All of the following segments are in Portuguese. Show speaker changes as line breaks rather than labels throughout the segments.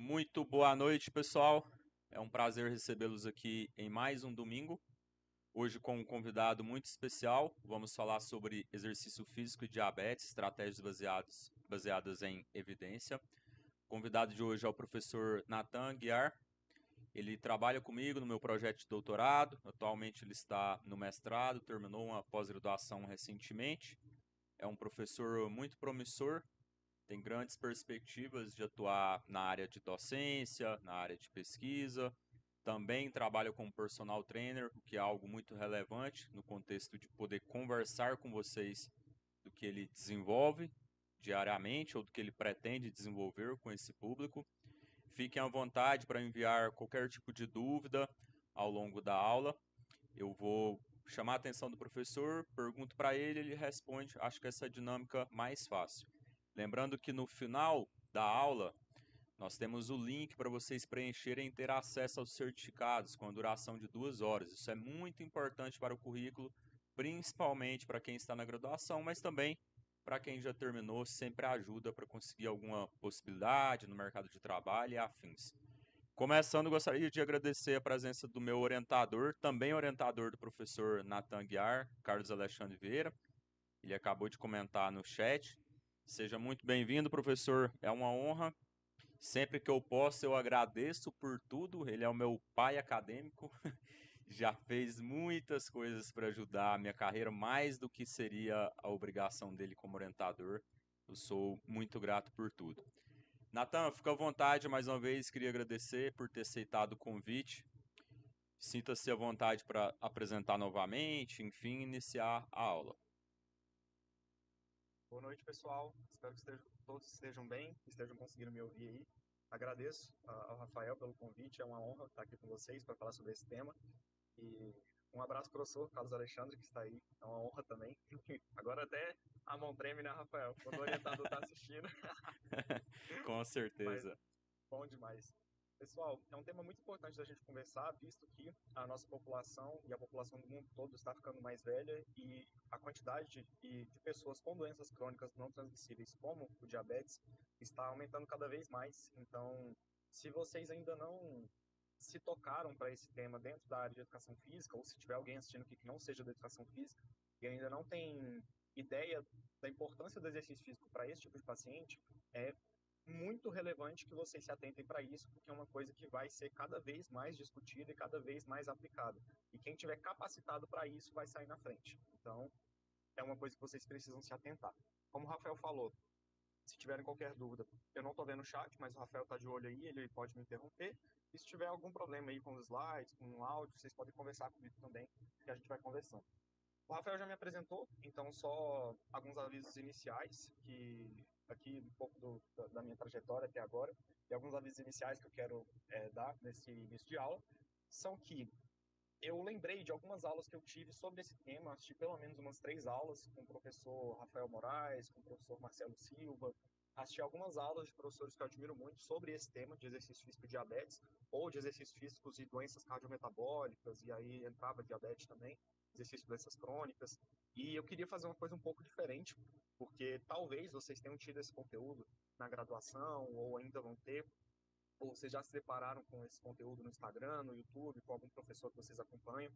Muito boa noite, pessoal. É um prazer recebê-los aqui em mais um domingo. Hoje com um convidado muito especial. Vamos falar sobre exercício físico e diabetes, estratégias baseadas em evidência. O convidado de hoje é o professor Nathan Guiar. Ele trabalha comigo no meu projeto de doutorado. Atualmente ele está no mestrado, terminou uma pós-graduação recentemente. É um professor muito promissor, tem grandes perspectivas de atuar na área de docência, na área de pesquisa. Também trabalha como personal trainer, o que é algo muito relevante no contexto de poder conversar com vocês do que ele desenvolve diariamente ou do que ele pretende desenvolver com esse público. Fiquem à vontade para enviar qualquer tipo de dúvida ao longo da aula. Eu vou chamar a atenção do professor, pergunto para ele, ele responde. Acho que essa é a dinâmica mais fácil. Lembrando que no final da aula nós temos o link para vocês preencherem e ter acesso aos certificados com a duração de 2 horas. Isso é muito importante para o currículo, principalmente para quem está na graduação, mas também para quem já terminou, sempre ajuda para conseguir alguma possibilidade no mercado de trabalho e afins. Começando, gostaria de agradecer a presença do meu orientador, também orientador do professor Nathan Guiar, Carlos Alexandre Vieira. Ele acabou de comentar no chat. Seja muito bem-vindo, professor. É uma honra. Sempre que eu posso, eu agradeço por tudo. Ele é o meu pai acadêmico. Já fez muitas coisas para ajudar a minha carreira, mais do que seria a obrigação dele como orientador. Eu sou muito grato por tudo. Natan, fica à vontade mais uma vez. Queria agradecer por ter aceitado o convite. Sinta-se à vontade para apresentar novamente, enfim, iniciar a aula.
Boa noite, pessoal. Espero que todos estejam bem, estejam conseguindo me ouvir aí. Agradeço ao Rafael pelo convite, é uma honra estar aqui com vocês para falar sobre esse tema. E um abraço para o professor Carlos Alexandre, que está aí, é uma honra também. Agora até a mão treme, né, Rafael? Quando o orientador está assistindo,
Com
mas
certeza.
bom demais. Pessoal, é um tema muito importante da gente conversar, visto que a nossa população e a população do mundo todo está ficando mais velha e a quantidade de pessoas com doenças crônicas não transmissíveis, como o diabetes, está aumentando cada vez mais. Então, se vocês ainda não se tocaram para esse tema dentro da área de educação física, ou se tiver alguém assistindo aqui que não seja da educação física e ainda não tem ideia da importância do exercício físico para esse tipo de paciente, é muito relevante que vocês se atentem para isso, porque é uma coisa que vai ser cada vez mais discutida e cada vez mais aplicada. E quem tiver capacitado para isso vai sair na frente. Então, é uma coisa que vocês precisam se atentar. Como o Rafael falou, se tiverem qualquer dúvida, eu não estou vendo o chat, mas o Rafael está de olho aí, ele pode me interromper. E se tiver algum problema aí com os slides, com o áudio, vocês podem conversar comigo também, que a gente vai conversando. O Rafael já me apresentou, então só alguns avisos iniciais, que aqui um pouco da minha trajetória até agora, e alguns avisos iniciais que eu quero dar nesse início de aula, são que eu lembrei de algumas aulas que eu tive sobre esse tema, assisti pelo menos umas 3 aulas com o professor Rafael Moraes, com o professor Marcelo Silva, assisti algumas aulas de professores que eu admiro muito sobre esse tema de exercício físico e diabetes, ou de exercícios físicos e doenças cardiometabólicas, e aí entrava diabetes também, exercício de doenças crônicas, e eu queria fazer uma coisa um pouco diferente, porque talvez vocês tenham tido esse conteúdo na graduação, ou ainda vão ter, ou vocês já se depararam com esse conteúdo no Instagram, no YouTube, com algum professor que vocês acompanham.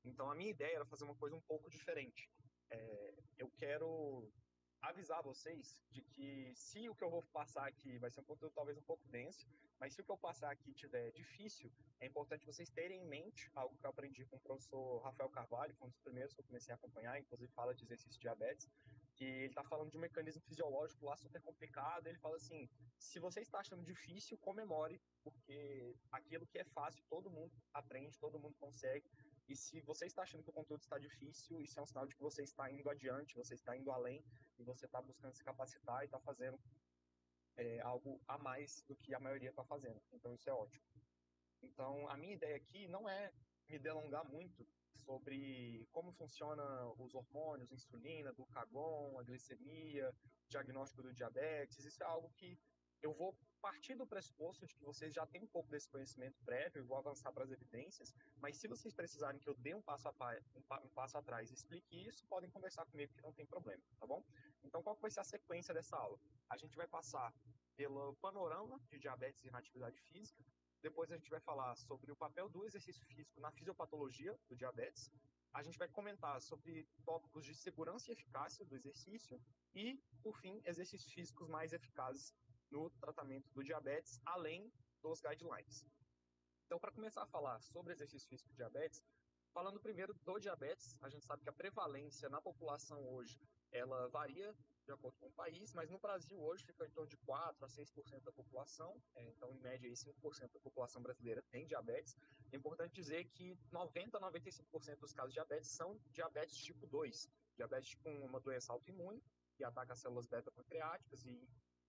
Então, a minha ideia era fazer uma coisa um pouco diferente. Eu quero avisar vocês de que se o que eu vou passar aqui vai ser um conteúdo talvez um pouco denso, mas se o que eu passar aqui tiver difícil, é importante vocês terem em mente algo que eu aprendi com o professor Rafael Carvalho, que foi um dos primeiros que eu comecei a acompanhar, inclusive fala de exercício de diabetes, que ele está falando de um mecanismo fisiológico lá super complicado, ele fala assim, se você está achando difícil, comemore, porque aquilo que é fácil, todo mundo aprende, todo mundo consegue, e se você está achando que o conteúdo está difícil, isso é um sinal de que você está indo adiante, você está indo além, e você está buscando se capacitar e está fazendo algo a mais do que a maioria está fazendo. Então, isso é ótimo. Então, a minha ideia aqui não é me delongar muito sobre como funciona os hormônios, a insulina, glucagon, a glicemia, diagnóstico do diabetes. Isso é algo que eu vou partir do pressuposto de que vocês já têm um pouco desse conhecimento prévio e vou avançar para as evidências, mas se vocês precisarem que eu dê um passo atrás e explique isso, podem conversar comigo que não tem problema, tá bom? Então, qual que vai ser a sequência dessa aula? A gente vai passar pelo panorama de diabetes e inatividade física. Depois a gente vai falar sobre o papel do exercício físico na fisiopatologia do diabetes. A gente vai comentar sobre tópicos de segurança e eficácia do exercício e, por fim, exercícios físicos mais eficazes no tratamento do diabetes, além dos guidelines. Então, para começar a falar sobre exercício físico e diabetes, falando primeiro do diabetes, a gente sabe que a prevalência na população hoje, ela varia de acordo com o país, mas no Brasil hoje fica em torno de 4 a 6% da população, então em média aí 5% da população brasileira tem diabetes. É importante dizer que 90 a 95% dos casos de diabetes são diabetes tipo 2, diabetes com uma doença autoimune, que ataca as células beta-pancreáticas e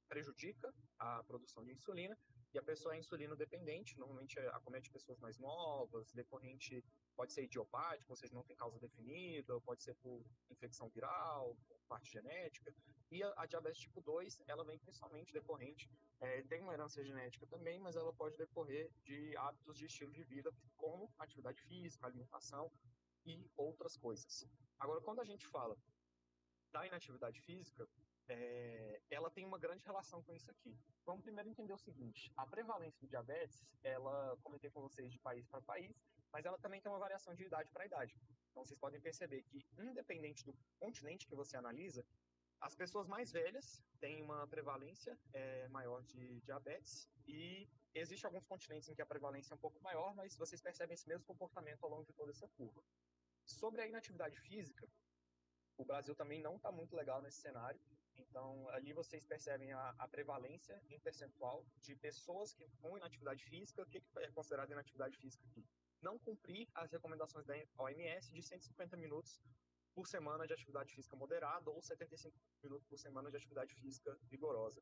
prejudica a produção de insulina, e a pessoa é insulino dependente, normalmente acomete pessoas mais novas, decorrente pode ser idiopático, ou seja, não tem causa definida, pode ser por infecção viral, parte genética, e a diabetes tipo 2, ela vem principalmente decorrente, tem uma herança genética também, mas ela pode decorrer de hábitos de estilo de vida, como atividade física, alimentação e outras coisas. Agora, quando a gente fala da inatividade física, ela tem uma grande relação com isso aqui. Vamos primeiro entender o seguinte: a prevalência do diabetes, ela, comentei com vocês de país para país, mas ela também tem uma variação de idade para idade. Então, vocês podem perceber que, independente do continente que você analisa, as pessoas mais velhas têm uma prevalência maior de diabetes e existem alguns continentes em que a prevalência é um pouco maior, mas vocês percebem esse mesmo comportamento ao longo de toda essa curva. Sobre a inatividade física, o Brasil também não está muito legal nesse cenário. Então, ali vocês percebem a prevalência em percentual de pessoas que com inatividade física. O que é considerado inatividade física aqui? Não cumprir as recomendações da OMS de 150 minutos por semana de atividade física moderada ou 75 minutos por semana de atividade física vigorosa.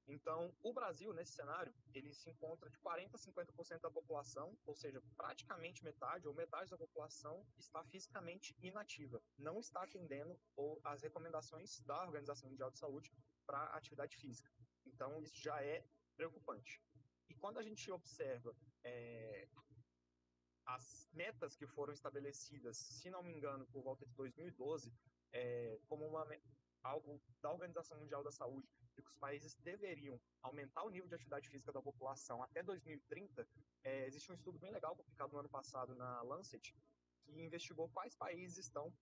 Então, o Brasil, nesse cenário, ele se encontra de 40% a 50% da população, ou seja, praticamente metade ou metade da população está fisicamente inativa, não está atendendo as recomendações da Organização Mundial de Saúde para atividade física. Então, isso já é preocupante. E quando a gente observa as metas que foram estabelecidas, se não me engano, por volta de 2012, como algo da Organização Mundial da Saúde, de que os países deveriam aumentar o nível de atividade física da população até 2030, existe um estudo bem legal publicado no ano passado na Lancet, que investigou quais países estão,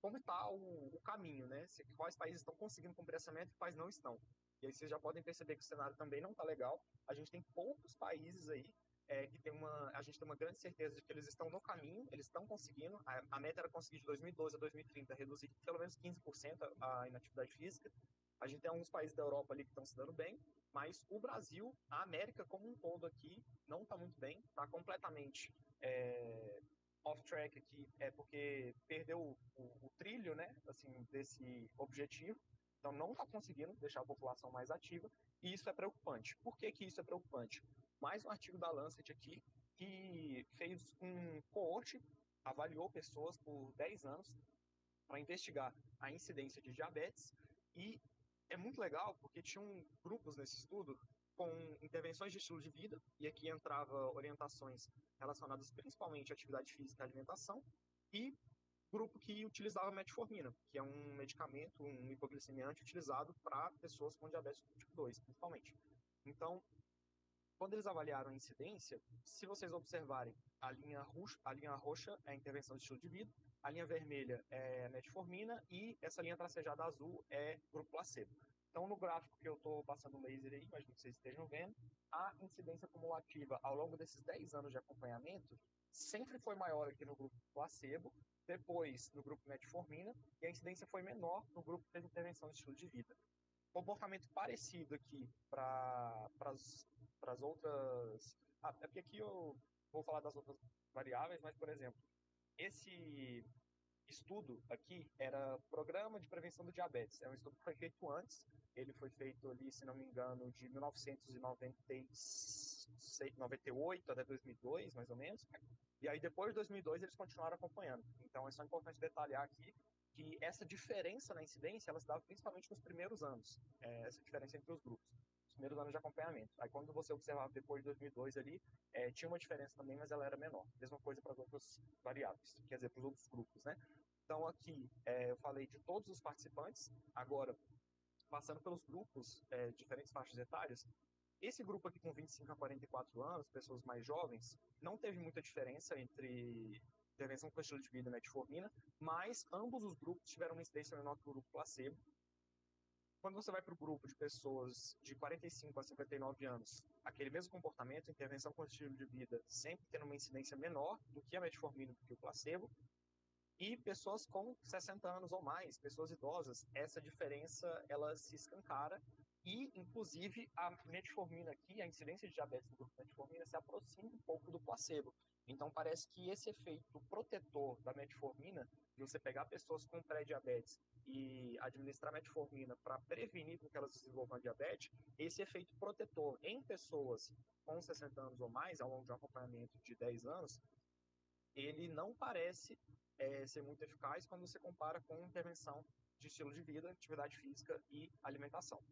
como está o caminho, né? Quais países estão conseguindo cumprir essa meta e quais não estão. E aí vocês já podem perceber que o cenário também não está legal. A gente tem poucos países aí que a gente tem uma grande certeza de que eles estão no caminho, eles estão conseguindo. A meta era conseguir de 2012 a 2030 reduzir pelo menos 15% a inatividade física. A gente tem alguns países da Europa ali que estão se dando bem, mas o Brasil, a América como um todo aqui, não está muito bem, está completamente off-track aqui, porque perdeu o trilho, né, assim, desse objetivo. Então, não está conseguindo deixar a população mais ativa, e isso é preocupante. Por que isso é preocupante? Mais um artigo da Lancet aqui, que fez um coorte, avaliou pessoas por 10 anos para investigar a incidência de diabetes, e é muito legal porque tinham grupos nesse estudo com intervenções de estilo de vida, e aqui entrava orientações relacionadas principalmente à atividade física e alimentação, e grupo que utilizava metformina, que é um medicamento, um hipoglicemiante utilizado para pessoas com diabetes tipo 2, principalmente. Então, quando eles avaliaram a incidência, se vocês observarem, a linha roxa é a intervenção de estilo de vida, a linha vermelha é metformina e essa linha tracejada azul é grupo placebo. Então, no gráfico que eu estou passando o laser aí, imagino que vocês estejam vendo, a incidência cumulativa ao longo desses 10 anos de acompanhamento sempre foi maior aqui no grupo placebo, depois no grupo metformina, e a incidência foi menor no grupo que fez intervenção de estilo de vida. Comportamento parecido aqui para as outras. É porque aqui eu vou falar das outras variáveis, mas, por exemplo, esse estudo aqui era Programa de Prevenção do Diabetes. É um estudo que foi feito antes, ele foi feito ali, se não me engano, de 1998 até 2002, mais ou menos. E aí, depois de 2002, eles continuaram acompanhando. Então, é só importante detalhar aqui que essa diferença na incidência, ela se dava principalmente nos primeiros anos, essa diferença entre os grupos, os primeiros anos de acompanhamento. Aí, quando você observava depois de 2002 ali, tinha uma diferença também, mas ela era menor. Mesma coisa para as outras variáveis, quer dizer, para os outros grupos, né? Então, aqui, eu falei de todos os participantes. Agora, passando pelos grupos, diferentes faixas etárias, esse grupo aqui com 25 a 44 anos, pessoas mais jovens, não teve muita diferença entre intervenção com estilo de vida e metformina, mas ambos os grupos tiveram uma incidência menor que o grupo placebo. Quando você vai para o grupo de pessoas de 45 a 59 anos, aquele mesmo comportamento, intervenção com estilo de vida, sempre tendo uma incidência menor do que a metformina, do que o placebo, e pessoas com 60 anos ou mais, pessoas idosas, essa diferença ela se escancara e, inclusive, a metformina aqui, a incidência de diabetes no grupo de metformina se aproxima um pouco do placebo. Então, parece que esse efeito protetor da metformina, de você pegar pessoas com pré-diabetes e administrar metformina para prevenir que elas desenvolvam diabetes, esse efeito protetor em pessoas com 60 anos ou mais, ao longo de um acompanhamento de 10 anos, ele não parece ser muito eficaz quando você compara com intervenção de estilo de vida, atividade física e alimentação.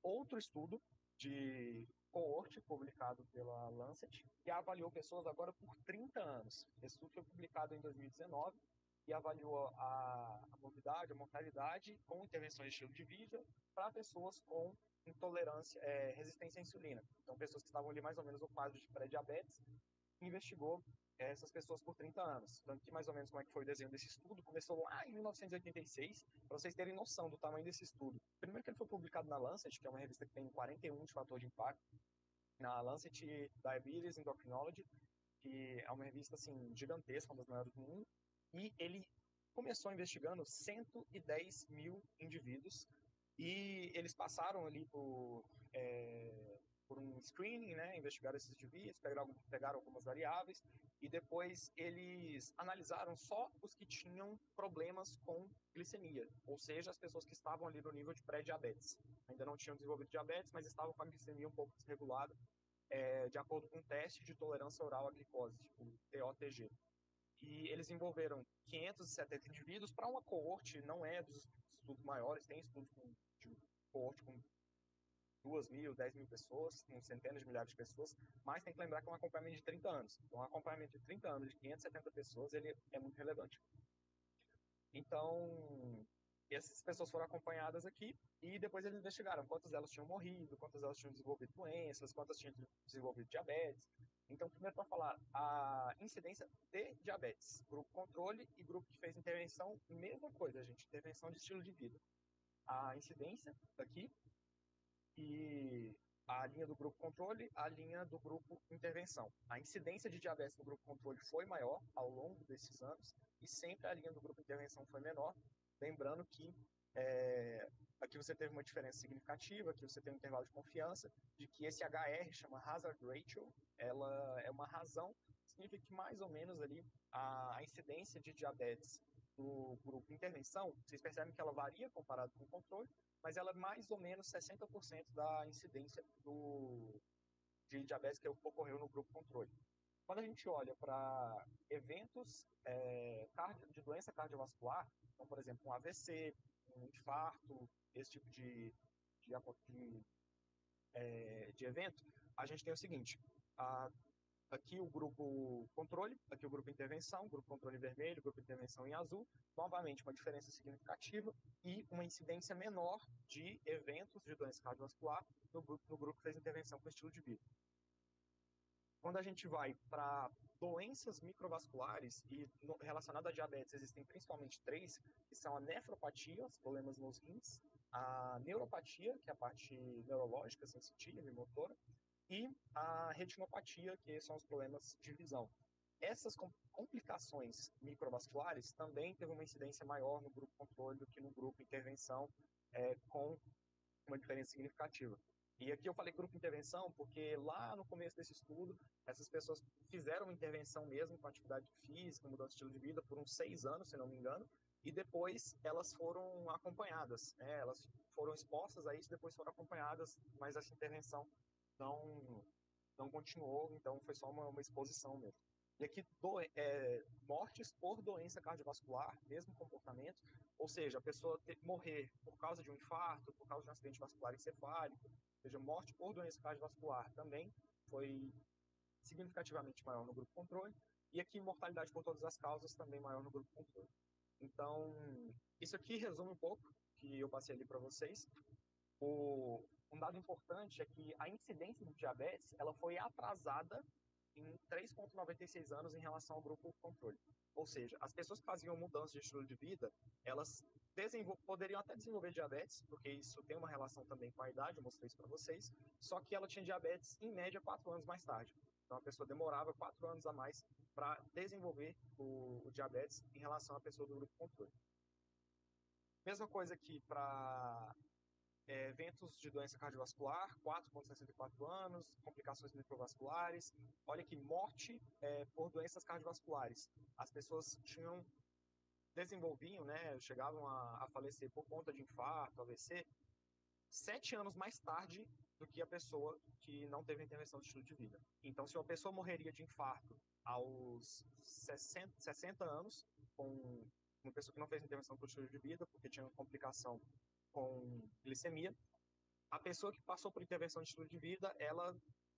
Outro estudo de coorte, publicado pela Lancet, que avaliou pessoas agora por 30 anos. Esse estudo foi publicado em 2019 e avaliou a morbidade, a mortalidade com intervenções de estilo de vida para pessoas com intolerância, resistência à insulina. Então, pessoas que estavam ali mais ou menos no quadro de pré-diabetes, investigou essas pessoas por 30 anos. Tanto que mais ou menos como é que foi o desenho desse estudo, começou lá em 1986, para vocês terem noção do tamanho desse estudo. Primeiro que ele foi publicado na Lancet, que é uma revista que tem 41 de fator de impacto, na Lancet Diabetes Endocrinology, que é uma revista assim gigantesca, uma das maiores do mundo, e ele começou investigando 110 mil indivíduos, e eles passaram ali por um screening, né, investigaram esses indivíduos, pegaram algumas variáveis, e depois eles analisaram só os que tinham problemas com glicemia, ou seja, as pessoas que estavam ali no nível de pré-diabetes. Ainda não tinham desenvolvido diabetes, mas estavam com a glicemia um pouco desregulada, de acordo com um teste de tolerância oral à glicose, tipo TOTG. E eles envolveram 570 indivíduos para uma coorte, não é dos estudos maiores, tem estudos de coorte com 2.000, 10.000 pessoas, com centenas de milhares de pessoas, mas tem que lembrar que é um acompanhamento de 30 anos. Então, um acompanhamento de 30 anos de 570 pessoas, ele é muito relevante. Então, essas pessoas foram acompanhadas aqui e depois eles investigaram quantas delas tinham morrido, quantas delas tinham desenvolvido doenças, quantas tinham desenvolvido diabetes. Então, primeiro para falar, a incidência de diabetes, grupo controle e grupo que fez intervenção, mesma coisa, gente, intervenção de estilo de vida. A incidência aqui e a linha do grupo controle, a linha do grupo intervenção. A incidência de diabetes no grupo controle foi maior ao longo desses anos e sempre a linha do grupo intervenção foi menor. Lembrando que aqui você teve uma diferença significativa, aqui você tem um intervalo de confiança, de que esse HR, chama Hazard Ratio, ela é uma razão, significa que mais ou menos ali a incidência de diabetes do grupo intervenção, vocês percebem que ela varia comparado com o controle, mas ela é mais ou menos 60% da incidência de diabetes que ocorreu no grupo controle. Quando a gente olha para eventos de doença cardiovascular, então, por exemplo, um AVC, um infarto, esse tipo de evento, a gente tem o seguinte, aqui o grupo controle, aqui o grupo intervenção, grupo controle em vermelho, grupo intervenção em azul, novamente uma diferença significativa e uma incidência menor de eventos de doença cardiovascular no grupo que fez intervenção com estilo de vida. Quando a gente vai para doenças microvasculares e relacionadas a diabetes, existem principalmente três, que são a nefropatia, os problemas nos rins, a neuropatia, que é a parte neurológica, sensitiva e motora, e a retinopatia, que são os problemas de visão. Essas complicações microvasculares também teve uma incidência maior no grupo controle do que no grupo intervenção, com uma diferença significativa. E aqui eu falei grupo intervenção porque lá no começo desse estudo, essas pessoas fizeram uma intervenção mesmo com atividade física, mudança de estilo de vida por uns 6 anos, se não me engano, e depois elas foram acompanhadas, né? Elas foram expostas a isso, depois foram acompanhadas, mas essa intervenção não continuou, então foi só uma exposição mesmo. E aqui, mortes por doença cardiovascular, mesmo comportamento, ou seja, a pessoa morrer por causa de um infarto, por causa de um acidente vascular encefálico, ou seja, morte por doença cardiovascular também foi significativamente maior no grupo controle, e aqui mortalidade por todas as causas também maior no grupo controle. Então, isso aqui resume um pouco o que eu passei ali para vocês. Um dado importante é que a incidência de diabetes ela foi atrasada em 3,96 anos em relação ao grupo controle. Ou seja, as pessoas que faziam mudança de estilo de vida, elas poderiam até desenvolver diabetes, porque isso tem uma relação também com a idade, eu mostrei isso para vocês, só que ela tinha diabetes em média 4 anos mais tarde. Então a pessoa demorava 4 anos a mais para desenvolver o diabetes em relação à pessoa do grupo controle. Mesma coisa aqui para eventos de doença cardiovascular, 4,64 anos, complicações microvasculares. Olha aqui, morte por doenças cardiovasculares. As pessoas desenvolviam, né, chegavam a falecer por conta de infarto, AVC, 7 anos mais tarde do que a pessoa que não teve intervenção de estilo de vida. Então, se uma pessoa morreria de infarto aos 60 anos, com uma pessoa que não fez intervenção de estilo de vida, porque tinha uma complicação com glicemia, a pessoa que passou por intervenção de estilo de vida, ela,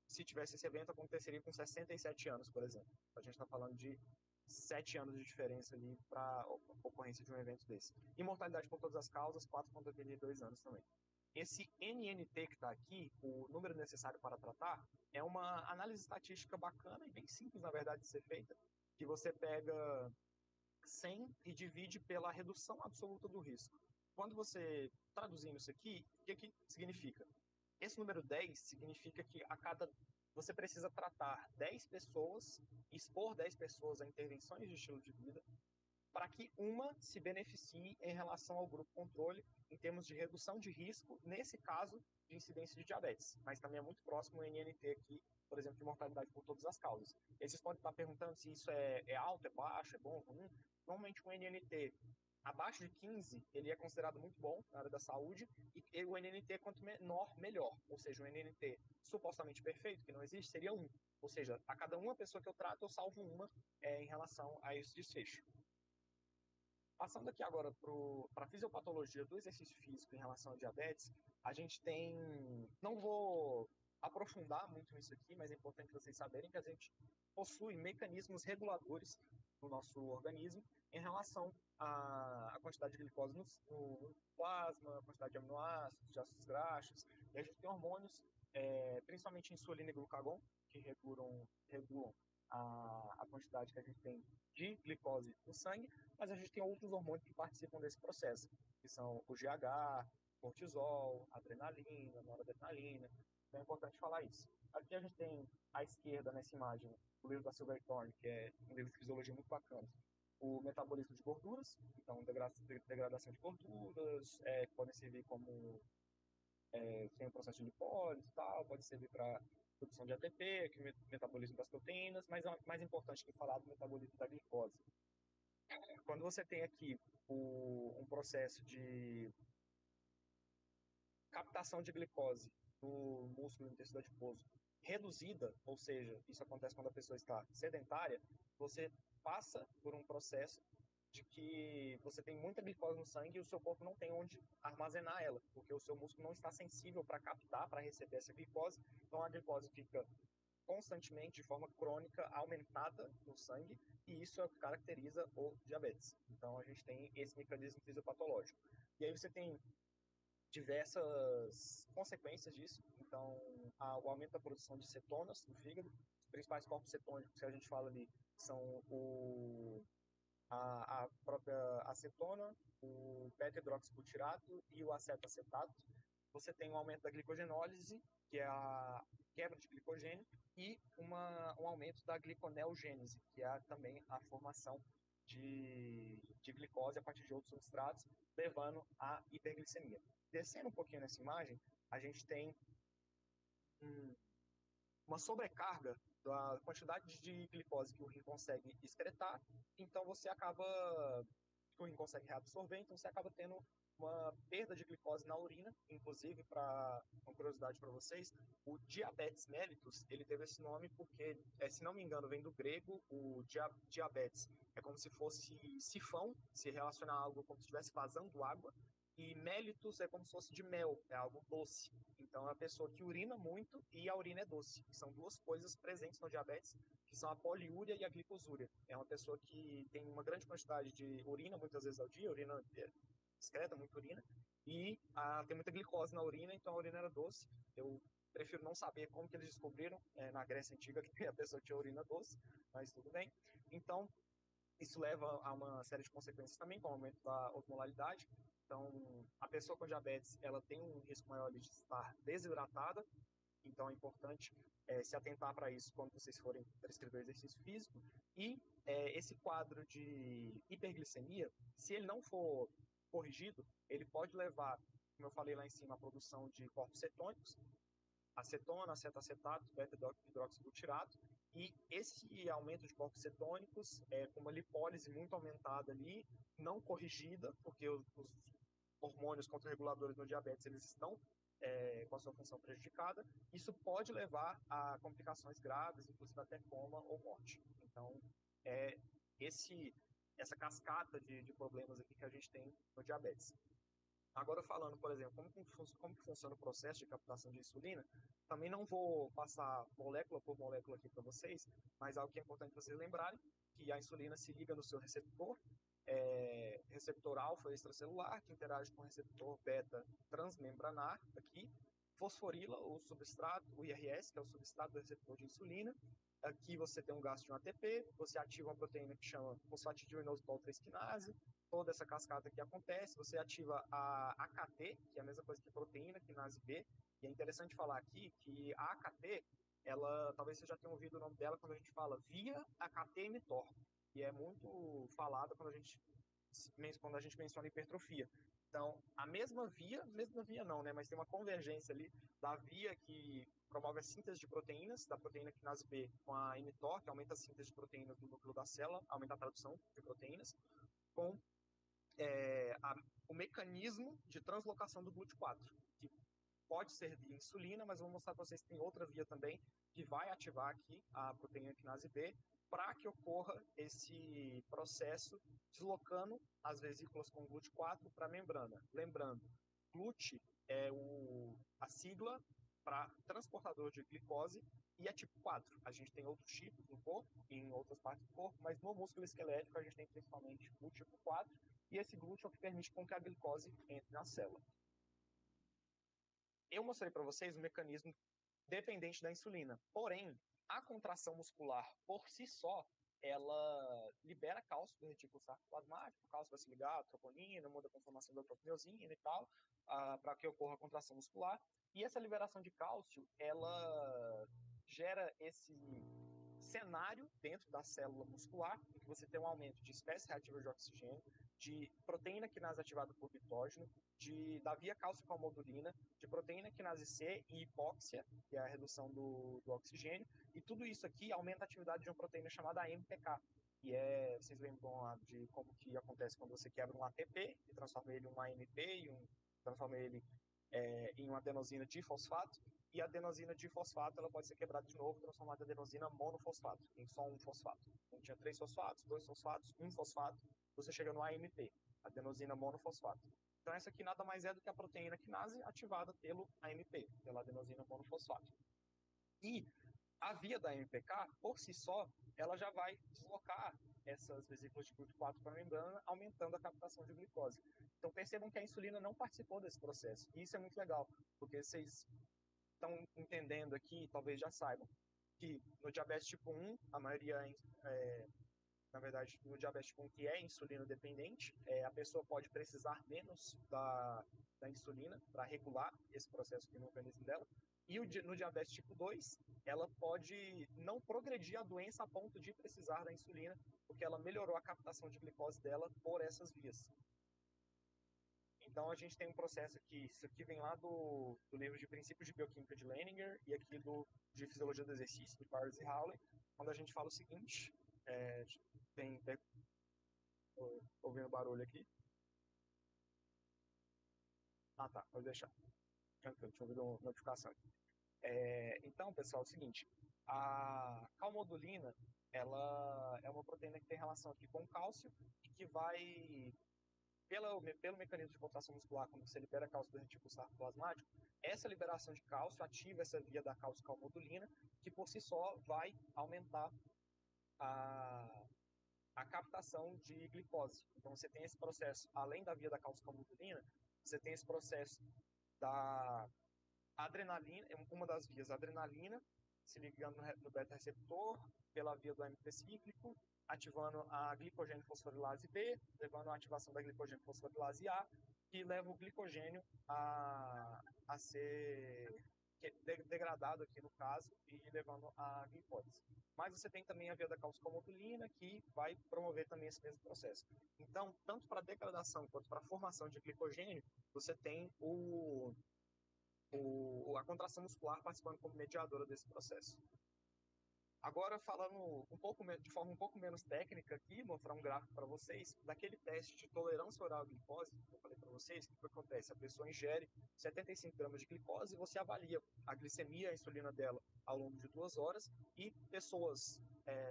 se tivesse esse evento, aconteceria com 67 anos, por exemplo. A gente está falando de 7 anos de diferença ali para ocorrência de um evento desse. E mortalidade por todas as causas, 4,82 anos também. Esse NNT que está aqui, o número necessário para tratar, é uma análise estatística bacana e bem simples, na verdade, de ser feita, que você pega 100 e divide pela redução absoluta do risco. Quando você traduzindo isso aqui, o que significa? Esse número 10 significa que você precisa tratar 10 pessoas, expor 10 pessoas a intervenções de estilo de vida, para que uma se beneficie em relação ao grupo controle em termos de redução de risco, nesse caso, de incidência de diabetes. Mas também é muito próximo o NNT aqui, por exemplo, de mortalidade por todas as causas. E aí vocês podem estar perguntando se isso é alto, é baixo, é bom, ruim. Normalmente um NNT abaixo de 15, ele é considerado muito bom na área da saúde, e o NNT, quanto menor, melhor. Ou seja, o NNT supostamente perfeito, que não existe, seria 1. Ou seja, a cada uma pessoa que eu trato, eu salvo uma em relação a esse desfecho. Passando aqui agora para a fisiopatologia do exercício físico em relação ao diabetes, a gente tem... Não vou aprofundar muito nisso aqui, mas é importante vocês saberem que a gente possui mecanismos reguladores no nosso organismo em relação à quantidade de glicose no plasma, a quantidade de aminoácidos, de ácidos graxos, e a gente tem hormônios, principalmente insulina e glucagon, que regulam a quantidade que a gente tem de glicose no sangue, mas a gente tem outros hormônios que participam desse processo, que são o GH, cortisol, adrenalina, noradrenalina. Então é importante falar isso. Aqui a gente tem à esquerda, nessa imagem, o livro da Silver Thorne, que é um livro de fisiologia muito bacana. O metabolismo de gorduras, então degradação de gorduras, podem servir como tem o processo de lipólise e tal, pode servir para produção de ATP, que é o metabolismo das proteínas, mas é mais importante que falar do metabolismo da glicose. Quando você tem aqui um processo de captação de glicose do músculo do tecido adiposo reduzida, ou seja, isso acontece quando a pessoa está sedentária, você passa por um processo de que você tem muita glicose no sangue e o seu corpo não tem onde armazenar ela, porque o seu músculo não está sensível para captar, para receber essa glicose, então a glicose fica constantemente, de forma crônica, aumentada no sangue, e isso é o que caracteriza o diabetes. Então a gente tem esse mecanismo fisiopatológico. E aí você tem diversas consequências disso. Então, o aumento da produção de cetonas no fígado. Os principais corpos cetônicos que a gente fala ali são a própria acetona, o beta-hidroxibutirato e o acetoacetato. Você tem um aumento da glicogenólise, que é a quebra de glicogênio, e um aumento da gliconeogênese, que é também a formação de glicose a partir de outros substratos, levando à hiperglicemia. Descendo um pouquinho nessa imagem, a gente tem uma sobrecarga da quantidade de glicose que o rim consegue excretar, então você acaba, que o rim consegue reabsorver, então você acaba tendo uma perda de glicose na urina. Inclusive, para uma curiosidade para vocês, o diabetes mellitus, ele teve esse nome porque, se não me engano, vem do grego, o diabetes é como se fosse sifão, se relacionar a algo como se estivesse vazando água, e mellitus é como se fosse de mel, é algo doce. Então, é a pessoa que urina muito e a urina é doce. São duas coisas presentes no diabetes, que são a poliúria e a glicosúria. É uma pessoa que tem uma grande quantidade de urina, muitas vezes ao dia, urina excreta muita urina, e tem muita glicose na urina, então a urina era doce. Eu prefiro não saber como que eles descobriram na Grécia Antiga que a pessoa tinha urina doce, mas tudo bem. Então, isso leva a uma série de consequências também, como o aumento da osmolaridade. Então, a pessoa com diabetes, ela tem um risco maior de estar desidratada, então é importante se atentar para isso quando vocês forem prescrever o exercício físico. E esse quadro de hiperglicemia, se ele não for corrigido, ele pode levar, como eu falei lá em cima, à produção de corpos cetônicos, acetona, acetoacetato, beta-hidroxibutirato, e esse aumento de corpos cetônicos com uma lipólise muito aumentada ali, não corrigida, porque os hormônios contra-reguladores no diabetes, eles estão com a sua função prejudicada, isso pode levar a complicações graves, inclusive até coma ou morte. Então, é essa cascata de problemas aqui que a gente tem no diabetes. Agora falando, por exemplo, como que funciona o processo de captação de insulina, também não vou passar molécula por molécula aqui para vocês, mas algo que é importante vocês lembrarem, que a insulina se liga no seu receptor, receptor alfa extracelular, que interage com o receptor beta transmembranar aqui, fosforila o substrato, o IRS, que é o substrato do receptor de insulina. Aqui você tem um gasto de um ATP, você ativa uma proteína que chama fosfatidilinosidol 3 quinase, toda essa cascata que acontece, você ativa a AKT, que é a mesma coisa que proteína quinase B, e é interessante falar aqui que a AKT, ela, talvez você já tenha ouvido o nome dela quando a gente fala via AKT-mTOR, e é muito falada quando a gente menciona hipertrofia. Então, a mesma via não, né, mas tem uma convergência ali da via que promove a síntese de proteínas, da proteína quinase B com a mTOR, que aumenta a síntese de proteínas do núcleo da célula, aumenta a tradução de proteínas, com o mecanismo de translocação do GLUT4, que pode ser via insulina, mas eu vou mostrar para vocês que tem outra via também que vai ativar aqui a proteína quinase B para que ocorra esse processo deslocando as vesículas com GLUT4 para a membrana. Lembrando, GLUT é a sigla para transportador de glicose e é tipo 4. A gente tem outros tipos no corpo, em outras partes do corpo, mas no músculo esquelético a gente tem principalmente o tipo 4, e esse glúteo é o que permite com que a glicose entre na célula. Eu mostrei para vocês o mecanismo dependente da insulina, porém, a contração muscular por si só, ela libera cálcio do retículo sarcoplasmático, o cálcio vai se ligar à troponina, muda a conformação da tropomiosina e tal, para que ocorra a contração muscular, e essa liberação de cálcio, ela gera esse cenário dentro da célula muscular, em que você tem um aumento de espécie reativa de oxigênio, de proteína quinase ativada por bitógeno, da via cálcio-calmodulina, de proteína quinase C e hipóxia, que é a redução do oxigênio, e tudo isso aqui aumenta a atividade de uma proteína chamada AMPK, que vocês lembram lá de como que acontece quando você quebra um ATP e transforma ele em um AMP e transforma ele em uma adenosina difosfato, e a adenosina difosfato ela pode ser quebrada de novo, transformada em adenosina monofosfato, em só um fosfato. Então tinha 3 fosfatos, 2 fosfatos, 1 fosfato, você chega no AMP, adenosina monofosfato. Então essa aqui nada mais é do que a proteína quinase ativada pelo AMP, pela adenosina monofosfato. E a via da AMPK, por si só, ela já vai deslocar essas vesículas de GLUT4 para a membrana, aumentando a captação de glicose. Então percebam que a insulina não participou desse processo. E isso é muito legal, porque vocês estão entendendo aqui, talvez já saibam, que no diabetes tipo 1, a maioria na verdade, no diabetes tipo 1 que é insulino dependente, a pessoa pode precisar menos da insulina para regular esse processo aqui no organismo dela. E no diabetes tipo 2, ela pode não progredir a doença a ponto de precisar da insulina, porque ela melhorou a captação de glicose dela por essas vias. Então a gente tem um processo aqui, isso aqui vem lá do livro de Princípios de Bioquímica de Leininger e aqui de Fisiologia do Exercício, de Powers e Howley, quando a gente fala o seguinte, ouvindo barulho aqui. Ah tá, pode deixar. Tranquilo, tinha ouvido uma notificação aqui. Então, pessoal, é o seguinte, a calmodulina, ela é uma proteína que tem relação aqui com o cálcio e que vai pelo mecanismo de contração muscular, quando você libera cálcio do retículo sarcoplasmático, essa liberação de cálcio ativa essa via da cálcio-calmodulina, que por si só vai aumentar a captação de glicose. Então você tem esse processo, além da via da cálcio-calmodulina, você tem esse processo da adrenalina, uma das vias, a adrenalina, se ligando no beta-receptor, pela via do AMP cíclico, ativando a glicogênio fosforilase B, levando à ativação da glicogênio fosforilase A, que leva o glicogênio a ser degradado aqui no caso, e levando a glicose. Mas você tem também a via da calcicomotulina, que vai promover também esse mesmo processo. Então, tanto para degradação quanto para a formação de glicogênio, você tem a contração muscular participando como mediadora desse processo. Agora, falando de forma um pouco menos técnica aqui, mostrar um gráfico para vocês, daquele teste de tolerância oral à glicose, que eu falei para vocês, o que acontece? A pessoa ingere 75 gramas de glicose e você avalia a glicemia e a insulina dela ao longo de 2 horas, e pessoas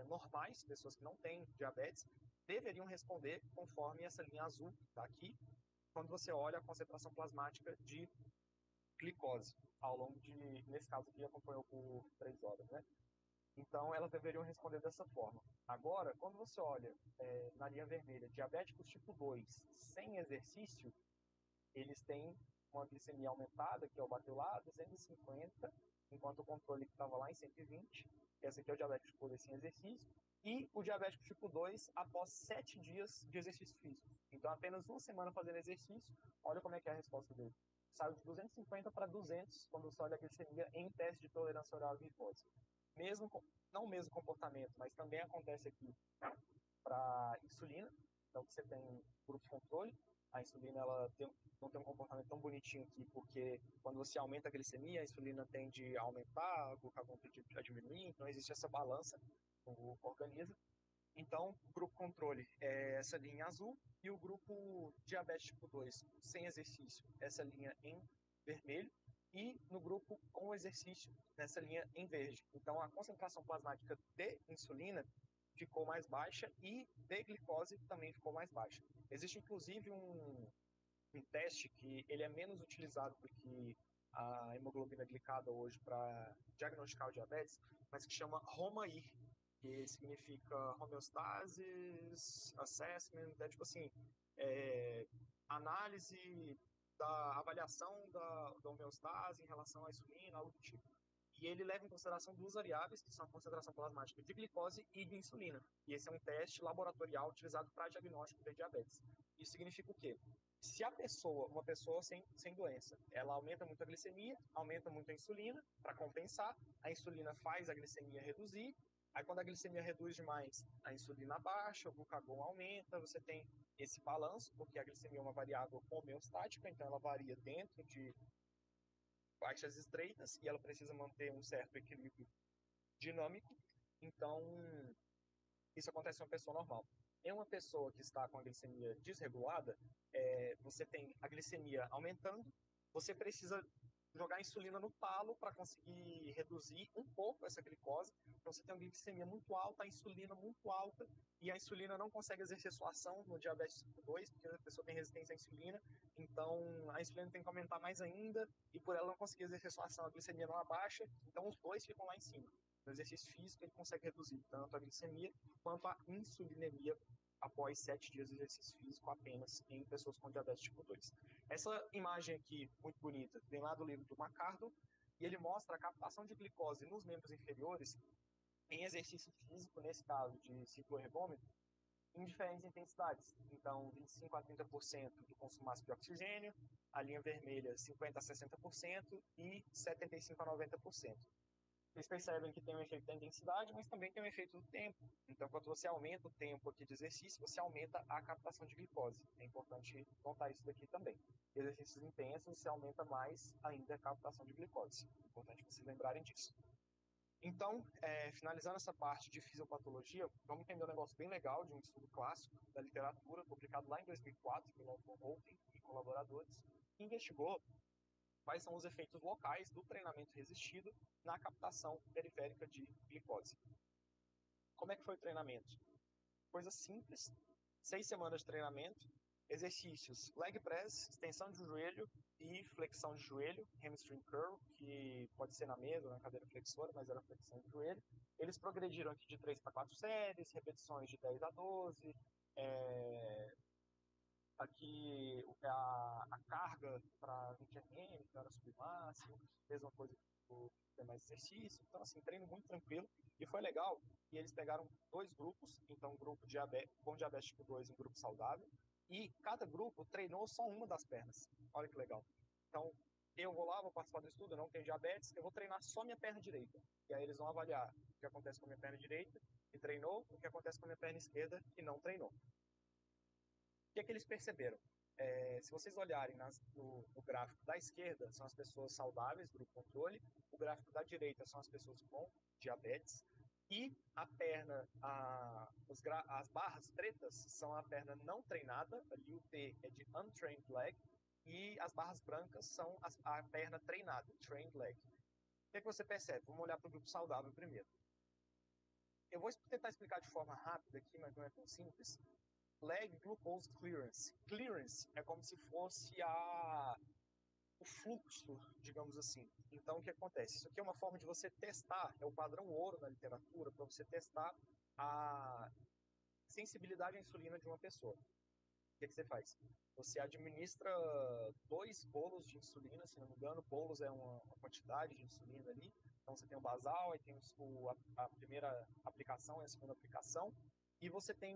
normais, pessoas que não têm diabetes, deveriam responder conforme essa linha azul que está aqui, quando você olha a concentração plasmática de glicose ao longo de, nesse caso aqui, acompanhou por 3 horas, né? Então, elas deveriam responder dessa forma. Agora, quando você olha na linha vermelha, diabéticos tipo 2 sem exercício, eles têm uma glicemia aumentada, que é o bateu lá, 250, enquanto o controle que estava lá em 120. Esse aqui é o diabético tipo 2 sem exercício. E o diabético tipo 2 após 7 dias de exercício físico. Então, apenas uma semana fazendo exercício, olha como é que é a resposta dele. Saiu de 250 para 200 quando você olha a glicemia em teste de tolerância oral à glicose. Não o mesmo comportamento, mas também acontece aqui para insulina. Então, você tem grupo de controle. A insulina não tem um comportamento tão bonitinho aqui, porque quando você aumenta a glicemia, a insulina tende a aumentar, o glucagon tende a diminuir, então existe essa balança no organismo. Então, o grupo controle é essa linha azul, e o grupo diabetes tipo 2 sem exercício, essa linha em vermelho, e no grupo com exercício, nessa linha em verde. Então, a concentração plasmática de insulina ficou mais baixa e de glicose também ficou mais baixa. Existe, inclusive, um teste que ele é menos utilizado do que a hemoglobina glicada hoje para diagnosticar o diabetes, mas que chama HOMA-IR, que significa Homeostasis Assessment, é tipo assim, análise da avaliação da homeostase em relação à insulina, algo do tipo. E ele leva em consideração duas variáveis, que são a concentração plasmática de glicose e de insulina. E esse é um teste laboratorial utilizado para diagnóstico de diabetes. Isso significa o quê? Se uma pessoa sem doença, ela aumenta muito a glicemia, aumenta muito a insulina, para compensar, a insulina faz a glicemia reduzir. Aí, quando a glicemia reduz demais, a insulina baixa, o glucagon aumenta, você tem esse balanço, porque a glicemia é uma variável homeostática, então ela varia dentro de faixas estreitas e ela precisa manter um certo equilíbrio dinâmico. Então, isso acontece em uma pessoa normal. Em uma pessoa que está com a glicemia desregulada, você tem a glicemia aumentando, você precisa jogar insulina no talo para conseguir reduzir um pouco essa glicose. Então, você tem uma glicemia muito alta, a insulina muito alta, e a insulina não consegue exercer sua ação no diabetes tipo 2, porque a pessoa tem resistência à insulina, então a insulina tem que aumentar mais ainda, e por ela não conseguir exercer sua ação, a glicemia não abaixa, então os dois ficam lá em cima. No exercício físico, ele consegue reduzir tanto a glicemia quanto a insulinemia após 7 dias de exercício físico apenas em pessoas com diabetes tipo 2. Essa imagem aqui, muito bonita, vem lá do livro do McArdle, e ele mostra a captação de glicose nos membros inferiores em exercício físico, nesse caso de cicloergômetro, em diferentes intensidades. Então, 25 a 30% do consumo máximo de oxigênio, a linha vermelha 50 a 60% e 75 a 90%. Vocês percebem que tem um efeito da intensidade, mas também tem um efeito do tempo. Então, quando você aumenta o tempo aqui de exercício, você aumenta a captação de glicose. É importante notar isso daqui também. Exercícios intensos, você aumenta mais ainda a captação de glicose. É importante vocês lembrarem disso. Então, finalizando essa parte de fisiopatologia, vamos entender um negócio bem legal de um estudo clássico da literatura, publicado lá em 2004, pelo Von Holten e colaboradores, que investigou quais são os efeitos locais do treinamento resistido na captação periférica de glicose. Como é que foi o treinamento? Coisa simples, 6 semanas de treinamento, exercícios leg press, extensão de joelho e flexão de joelho, hamstring curl, que pode ser na mesa ou na cadeira flexora, mas era flexão de joelho. Eles progrediram aqui de 3 para 4 séries, repetições de 10 a 12, Aqui a carga para 20 RM, que era submáximo, mesma coisa que tem mais exercício. Então, assim, treino muito tranquilo. E foi legal que eles pegaram dois grupos, então um grupo com diabetes tipo 2 e um grupo saudável, e cada grupo treinou só uma das pernas. Olha que legal. Então, eu vou lá, vou participar do estudo, eu não tenho diabetes, eu vou treinar só minha perna direita. E aí eles vão avaliar o que acontece com a minha perna direita, que treinou, o que acontece com a minha perna esquerda, que não treinou. O que é que eles perceberam? Se vocês olharem no gráfico da esquerda, são as pessoas saudáveis, grupo controle, o gráfico da direita são as pessoas com diabetes, e a perna, as barras pretas são a perna não treinada, ali o T é de untrained leg, e as barras brancas são a perna treinada, trained leg. O que é que você percebe? Vamos olhar para o grupo saudável primeiro. Eu vou tentar explicar de forma rápida aqui, mas não é tão simples. Leg glucose clearance. Clearance é como se fosse o fluxo, digamos assim. Então, o que acontece? Isso aqui é uma forma de você testar, é o padrão ouro na literatura, para você testar a sensibilidade à insulina de uma pessoa. O que você faz? Você administra 2 bolos de insulina, se não me engano, bolos é uma quantidade de insulina ali. Então, você tem o basal, aí tem a primeira aplicação e a segunda aplicação, e você tem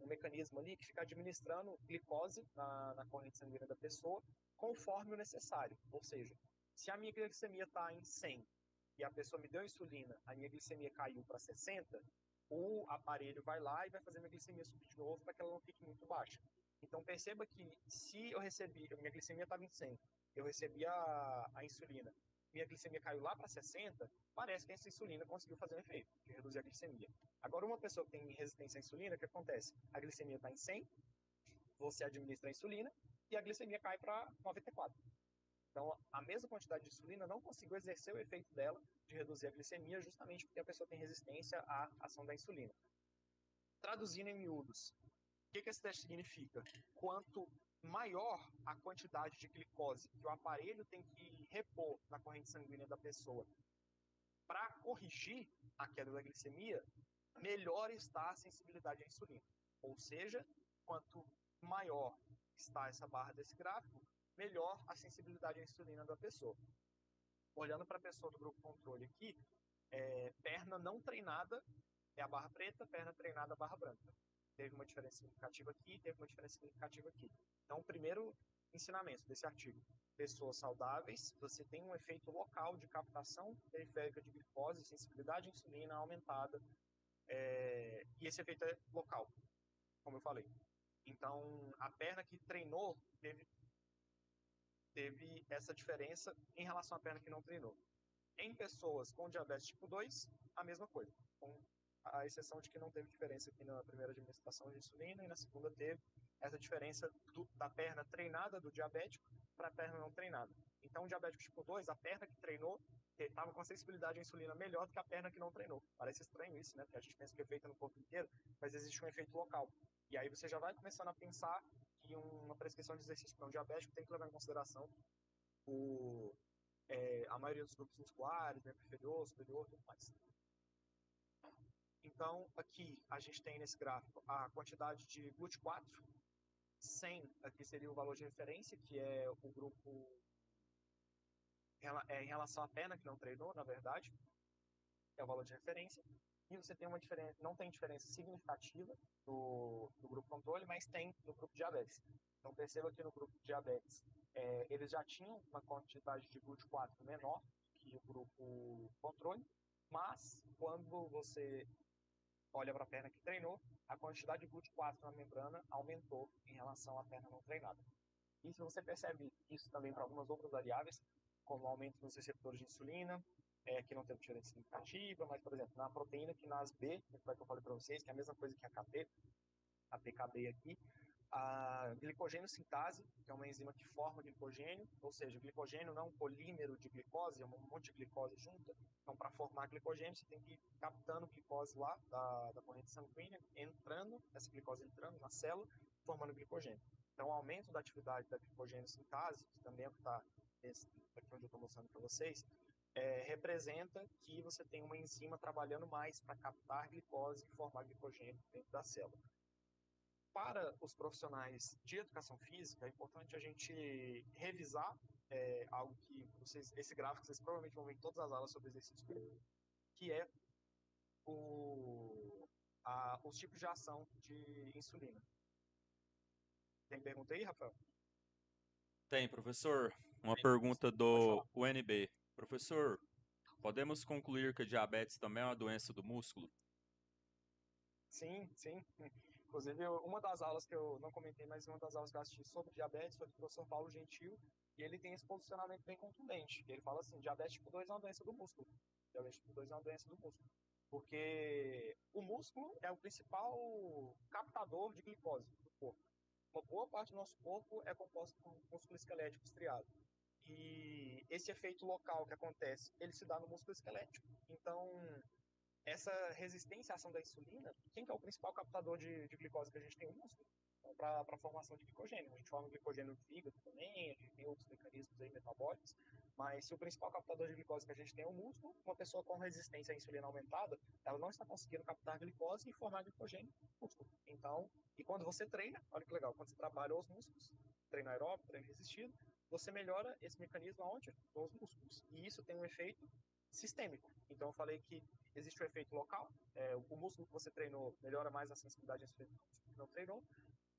um mecanismo ali que fica administrando glicose na corrente sanguínea da pessoa conforme o necessário. Ou seja, se a minha glicemia está em 100 e a pessoa me deu insulina, a minha glicemia caiu para 60, o aparelho vai lá e vai fazer minha glicemia subir de novo para que ela não fique muito baixa. Então perceba que se eu recebi, minha glicemia estava em 100, eu recebi a insulina, minha glicemia caiu lá para 60, parece que essa insulina conseguiu fazer um efeito, de reduzir a glicemia. Agora, uma pessoa que tem resistência à insulina, o que acontece? A glicemia está em 100, você administra a insulina e a glicemia cai para 94. Então, a mesma quantidade de insulina não conseguiu exercer o efeito dela de reduzir a glicemia, justamente porque a pessoa tem resistência à ação da insulina. Traduzindo em miúdos, o que esse teste significa? Quanto maior a quantidade de glicose que o aparelho tem que repor na corrente sanguínea da pessoa para corrigir a queda da glicemia, melhor está a sensibilidade à insulina. Ou seja, quanto maior está essa barra desse gráfico, melhor a sensibilidade à insulina da pessoa. Olhando para a pessoa do grupo controle aqui, perna não treinada é a barra preta, perna treinada a barra branca. Teve uma diferença significativa aqui, teve uma diferença significativa aqui. Então, o primeiro ensinamento desse artigo: pessoas saudáveis, você tem um efeito local de captação periférica de glicose, sensibilidade à insulina aumentada, e esse efeito é local, como eu falei. Então, a perna que treinou teve essa diferença em relação à perna que não treinou. Em pessoas com diabetes tipo 2, a mesma coisa, com a exceção de que não teve diferença aqui na primeira administração de insulina e na segunda teve essa diferença da perna treinada do diabético para a perna não treinada. Então, o diabético tipo 2, a perna que treinou estava com a sensibilidade à insulina melhor do que a perna que não treinou. Parece estranho isso, né? Porque a gente pensa que é feito no corpo inteiro, mas existe um efeito local. E aí você já vai começando a pensar que uma prescrição de exercício para um diabético tem que levar em consideração a maioria dos grupos musculares, membro inferior, superior, tudo mais. Então, aqui a gente tem nesse gráfico a quantidade de GLUT4, 100 aqui seria o valor de referência, que é o grupo em relação à perna que não treinou, na verdade, é o valor de referência. E você tem uma diferença, não tem diferença significativa do grupo controle, mas tem no grupo diabetes. Então perceba que no grupo diabetes eles já tinham uma quantidade de GLUT4 menor que o grupo controle, mas quando você olha para a perna que treinou, a quantidade de GLUT4 na membrana aumentou em relação à perna não treinada. E se você percebe isso também para algumas outras variáveis, como o aumento nos receptores de insulina, que não teve diferença significativa, mas, por exemplo, na proteína quinase B, que eu falei para vocês, que é a mesma coisa que a KT, a PKB aqui, a glicogênio sintase, que é uma enzima que forma glicogênio, ou seja, glicogênio não é um polímero de glicose, é um monte de glicose junta. Então, para formar glicogênio, você tem que ir captando glicose lá da corrente sanguínea, essa glicose entrando na célula, formando glicogênio. Então, o aumento da atividade da glicogênio sintase, que também é o que está aqui onde eu estou mostrando para vocês, representa que você tem uma enzima trabalhando mais para captar glicose e formar glicogênio dentro da célula. para os profissionais de educação física, é importante a gente revisar algo que esse gráfico vocês provavelmente vão ver em todas as aulas sobre exercício físico, que é os tipos de ação de insulina. Tem pergunta aí, Rafael?
Tem, professor. Uma
Tem, professor.
pergunta
Pode
do
falar.
UNB. Professor, podemos concluir que a diabetes também é uma doença do músculo?
Sim, sim. Inclusive, uma das aulas que eu não comentei, mas uma das aulas que eu assisti sobre diabetes foi do professor Paulo Gentil, e ele tem esse posicionamento bem contundente. Ele fala assim, diabetes tipo 2 é uma doença do músculo. Diabetes tipo 2 é uma doença do músculo. Porque o músculo é o principal captador de glicose do corpo. Uma boa parte do nosso corpo é composto por músculo esquelético estriado. E esse efeito local que acontece, ele se dá no músculo esquelético. Então, essa resistência à ação da insulina, quem que é o principal captador de glicose que a gente tem? O músculo. Então, para a formação de glicogênio. A gente forma glicogênio no fígado também, a gente tem outros mecanismos aí metabólicos, mas se o principal captador de glicose que a gente tem é o músculo, uma pessoa com resistência à insulina aumentada, ela não está conseguindo captar glicose e formar glicogênio no músculo. Então, e quando você treina, olha que legal, quando você trabalha os músculos, treino aeróbico, treino resistido, você melhora esse mecanismo aonde? Nos músculos. E isso tem um efeito sistêmico. Então, eu falei que existe o efeito local, o músculo que você treinou melhora mais a sensibilidade à insulina que não treinou,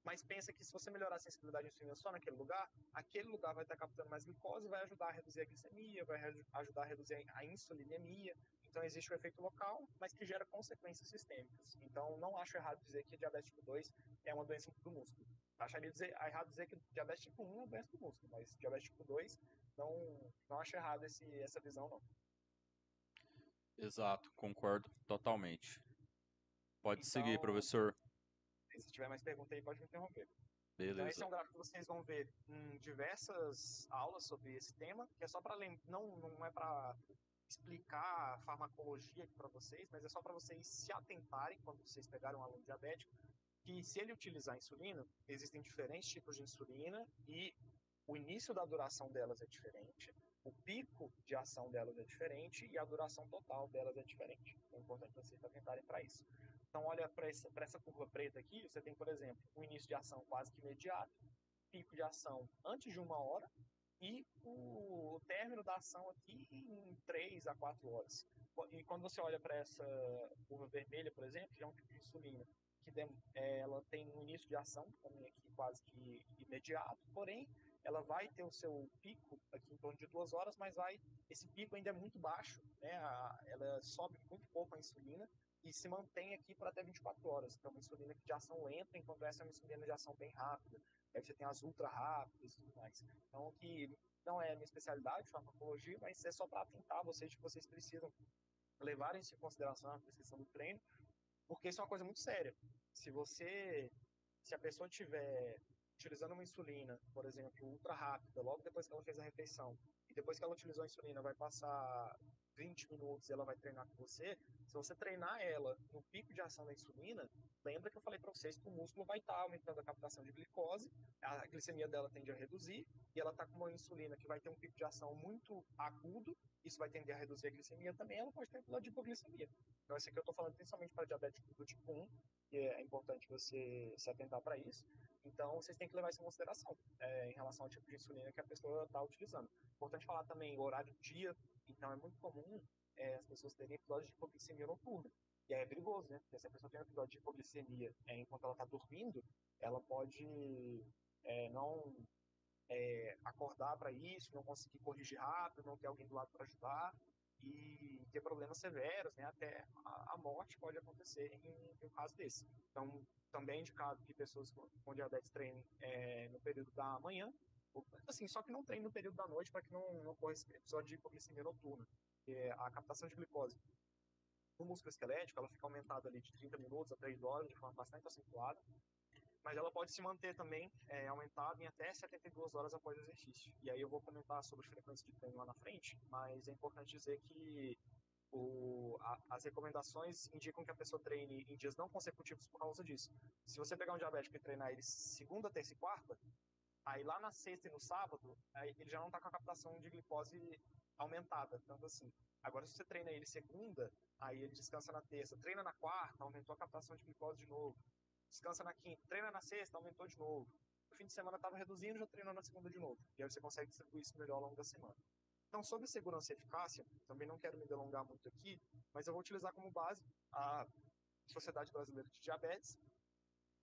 mas pensa que se você melhorar a sensibilidade à insulina só naquele lugar, aquele lugar vai estar captando mais glicose, vai ajudar a reduzir a glicemia, vai ajudar a reduzir a insulinemia. Então, existe o efeito local, mas que gera consequências sistêmicas. Então, não acho errado dizer que diabetes tipo 2 é uma doença do músculo. Acharia errado dizer que diabetes tipo 1 é uma doença do músculo, mas diabetes tipo 2, não acho errado essa visão, não.
Exato, concordo totalmente. Pode seguir,
Então,
professor.
se tiver mais perguntas aí, pode me interromper. Então, esse
Beleza.
é um gráfico que vocês vão ver em diversas aulas sobre esse tema, que é só para não é para explicar a farmacologia aqui para vocês, mas é só para vocês se atentarem quando vocês pegarem um aluno diabético, que se ele utilizar insulina, existem diferentes tipos de insulina e o início da duração delas é diferente, o pico de ação delas é diferente e a duração total delas é diferente. É importante vocês atentarem para isso. Então, olha para essa curva preta aqui, você tem, por exemplo, o início de ação quase que imediato, pico de ação antes de 1 hora e o término da ação aqui em 3 a 4 horas. E quando você olha para essa curva vermelha, por exemplo, que é um tipo de insulina, que ela tem um início de ação também aqui quase que imediato, porém ela vai ter o seu pico aqui em torno de 2 horas, mas esse pico ainda é muito baixo, né? Ela sobe muito pouco a insulina e se mantém aqui por até 24 horas. Então, uma insulina de ação lenta, enquanto essa é uma insulina de ação bem rápida. Aí você tem as ultra rápidas e tudo mais. Então, que não é a minha especialidade, farmacologia, mas é só para atentar vocês que vocês precisam levarem isso em consideração na prescrição do treino, porque isso é uma coisa muito séria. Se a pessoa tiver utilizando uma insulina, por exemplo, ultra rápida, logo depois que ela fez a refeição, e depois que ela utilizou a insulina, vai passar 20 minutos e ela vai treinar com você, se você treinar ela no pico de ação da insulina, lembra que eu falei para vocês que o músculo vai estar aumentando a captação de glicose, a glicemia dela tende a reduzir, e ela está com uma insulina que vai ter um pico de ação muito agudo, isso vai tender a reduzir a glicemia também, ela pode ter episódio de hipoglicemia. Então, esse aqui eu estou falando principalmente para diabetes do tipo 1, que é importante você se atentar para isso. Então, vocês têm que levar isso em consideração em relação ao tipo de insulina que a pessoa está utilizando. Importante falar também o horário do dia. Então, é muito comum as pessoas terem episódios de hipoglicemia noturna. E aí é perigoso, né? Porque se a pessoa tem um episódio de hipoglicemia enquanto ela está dormindo, ela pode não acordar para isso, não conseguir corrigir rápido, não ter alguém do lado para ajudar e ter problemas severos, né? Até a morte pode acontecer em um caso desse. Então, também é indicado que pessoas com diabetes treinem no período da manhã, assim, só que não treinem no período da noite para que não ocorra esse episódio de hipoglicemia noturna. Porque a captação de glicose no músculo esquelético, ela fica aumentada ali de 30 minutos a 3 horas de forma bastante acentuada, mas ela pode se manter também aumentada em até 72 horas após o exercício. E aí eu vou comentar sobre as frequências de treino lá na frente, mas é importante dizer que as recomendações indicam que a pessoa treine em dias não consecutivos por causa disso. Se você pegar um diabético e treinar ele segunda, terça e quarta, aí lá na sexta e no sábado, aí ele já não está com a captação de glicose aumentada, tanto assim. Agora, se você treina ele segunda, aí ele descansa na terça, treina na quarta, aumentou a captação de glicose de novo. descansa na quinta, treina na sexta, aumentou de novo. No fim de semana estava reduzindo, já treinou na segunda de novo. E aí você consegue distribuir isso melhor ao longo da semana. Então, sobre segurança e eficácia, também não quero me delongar muito aqui, mas eu vou utilizar como base a Sociedade Brasileira de Diabetes.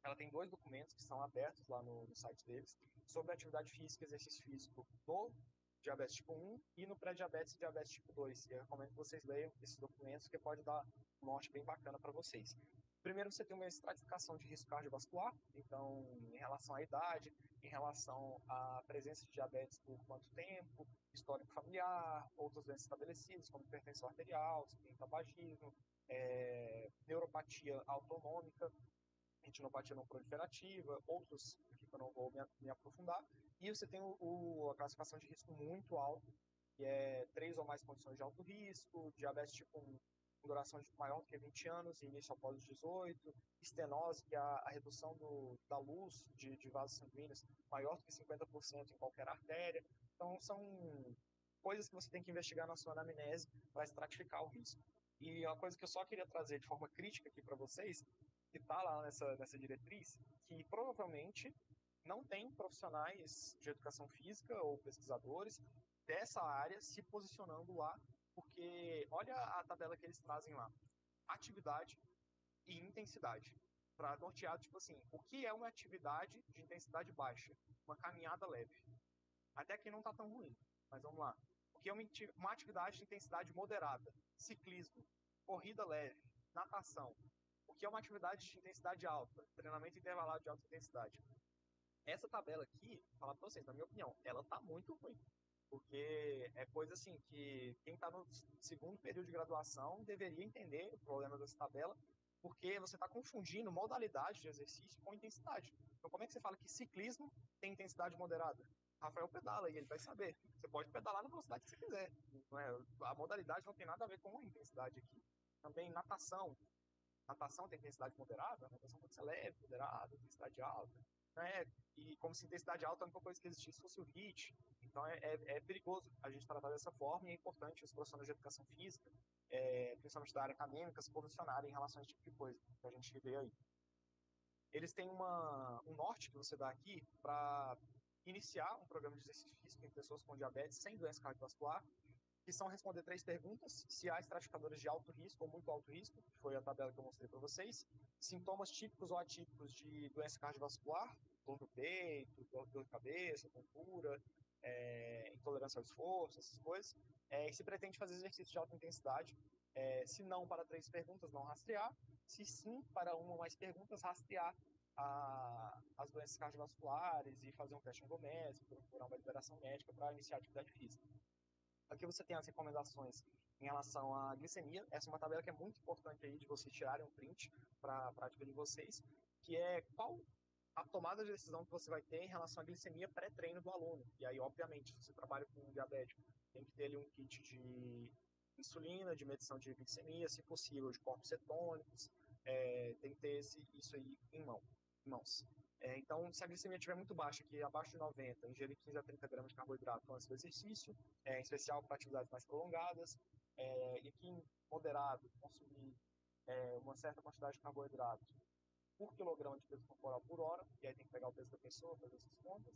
Ela tem 2 documentos que são abertos lá no site deles sobre atividade física e exercício físico no diabetes tipo 1 e no pré-diabetes e diabetes tipo 2. Eu recomendo que vocês leiam esses documentos, que pode dar um norte bem bacana para vocês. Primeiro, você tem uma estratificação de risco cardiovascular, então, em relação à idade, em relação à presença de diabetes por quanto tempo, histórico familiar, outras doenças estabelecidas, como hipertensão arterial, tabagismo, neuropatia autonômica, retinopatia não proliferativa, outros aqui que eu não vou me aprofundar. E você tem a classificação de risco muito alto, que é 3 ou mais condições de alto risco, diabetes tipo 1, com duração de maior do que 20 anos, início após os 18, estenose, que é a redução da luz de vasos sanguíneos maior do que 50% em qualquer artéria. Então, são coisas que você tem que investigar na sua anamnese para estratificar o risco. E uma coisa que eu só queria trazer de forma crítica aqui para vocês, que está lá nessa diretriz, que provavelmente não tem profissionais de educação física ou pesquisadores dessa área se posicionando lá, porque olha a tabela que eles trazem lá. Atividade e intensidade. Para nortear, tipo assim, o que é uma atividade de intensidade baixa? Uma caminhada leve. Até aqui não está tão ruim, mas vamos lá. O que é uma atividade de intensidade moderada? Ciclismo, corrida leve, natação. O que é uma atividade de intensidade alta? Treinamento intervalado de alta intensidade. Essa tabela aqui, falar para vocês, na minha opinião, ela tá muito ruim. Porque é coisa assim que quem está no segundo período de graduação deveria entender o problema dessa tabela, porque você está confundindo modalidade de exercício com intensidade. Então, como é que você fala que ciclismo tem intensidade moderada? Rafael pedala e ele vai saber. Você pode pedalar na velocidade que você quiser. Não é? A modalidade não tem nada a ver com a intensidade aqui. Também natação. Natação tem intensidade moderada, natação pode ser leve, moderada, intensidade alta. Né? E como se intensidade alta a única coisa que existisse fosse o HIIT. Então é perigoso a gente tratar dessa forma e é importante os profissionais de educação física, principalmente da área acadêmica, se posicionarem em relação a esse tipo de coisa que a gente vê aí. Eles têm um norte que você dá aqui para iniciar um programa de exercício físico em pessoas com diabetes sem doença cardiovascular, que são responder 3 perguntas: se há estratificadoras de alto risco ou muito alto risco, que foi a tabela que eu mostrei para vocês, sintomas típicos ou atípicos de doença cardiovascular, dor no peito, dor de cabeça, tontura, intolerância ao esforço, essas coisas, e se pretende fazer exercício de alta intensidade, se não para 3 perguntas, não rastrear, se sim para uma ou mais perguntas, rastrear as doenças cardiovasculares e fazer um teste ergométrico, procurar uma liberação médica para iniciar a atividade física. Aqui você tem as recomendações em relação à glicemia. Essa é uma tabela que é muito importante aí de vocês tirarem um print para a prática de vocês, que é qual a tomada de decisão que você vai ter em relação à glicemia pré-treino do aluno. E aí, obviamente, se você trabalha com um diabético, tem que ter ali um kit de insulina, de medição de glicemia, se possível, de corpos cetônicos, tem que ter isso aí em mãos. Então, se a glicemia estiver muito baixa, que abaixo de 90, ingerir 15 a 30 gramas de carboidrato antes do exercício, em especial para atividades mais prolongadas, e que em moderado, consumir uma certa quantidade de carboidrato por quilograma de peso corporal por hora, e aí tem que pegar o peso da pessoa, fazer essas contas.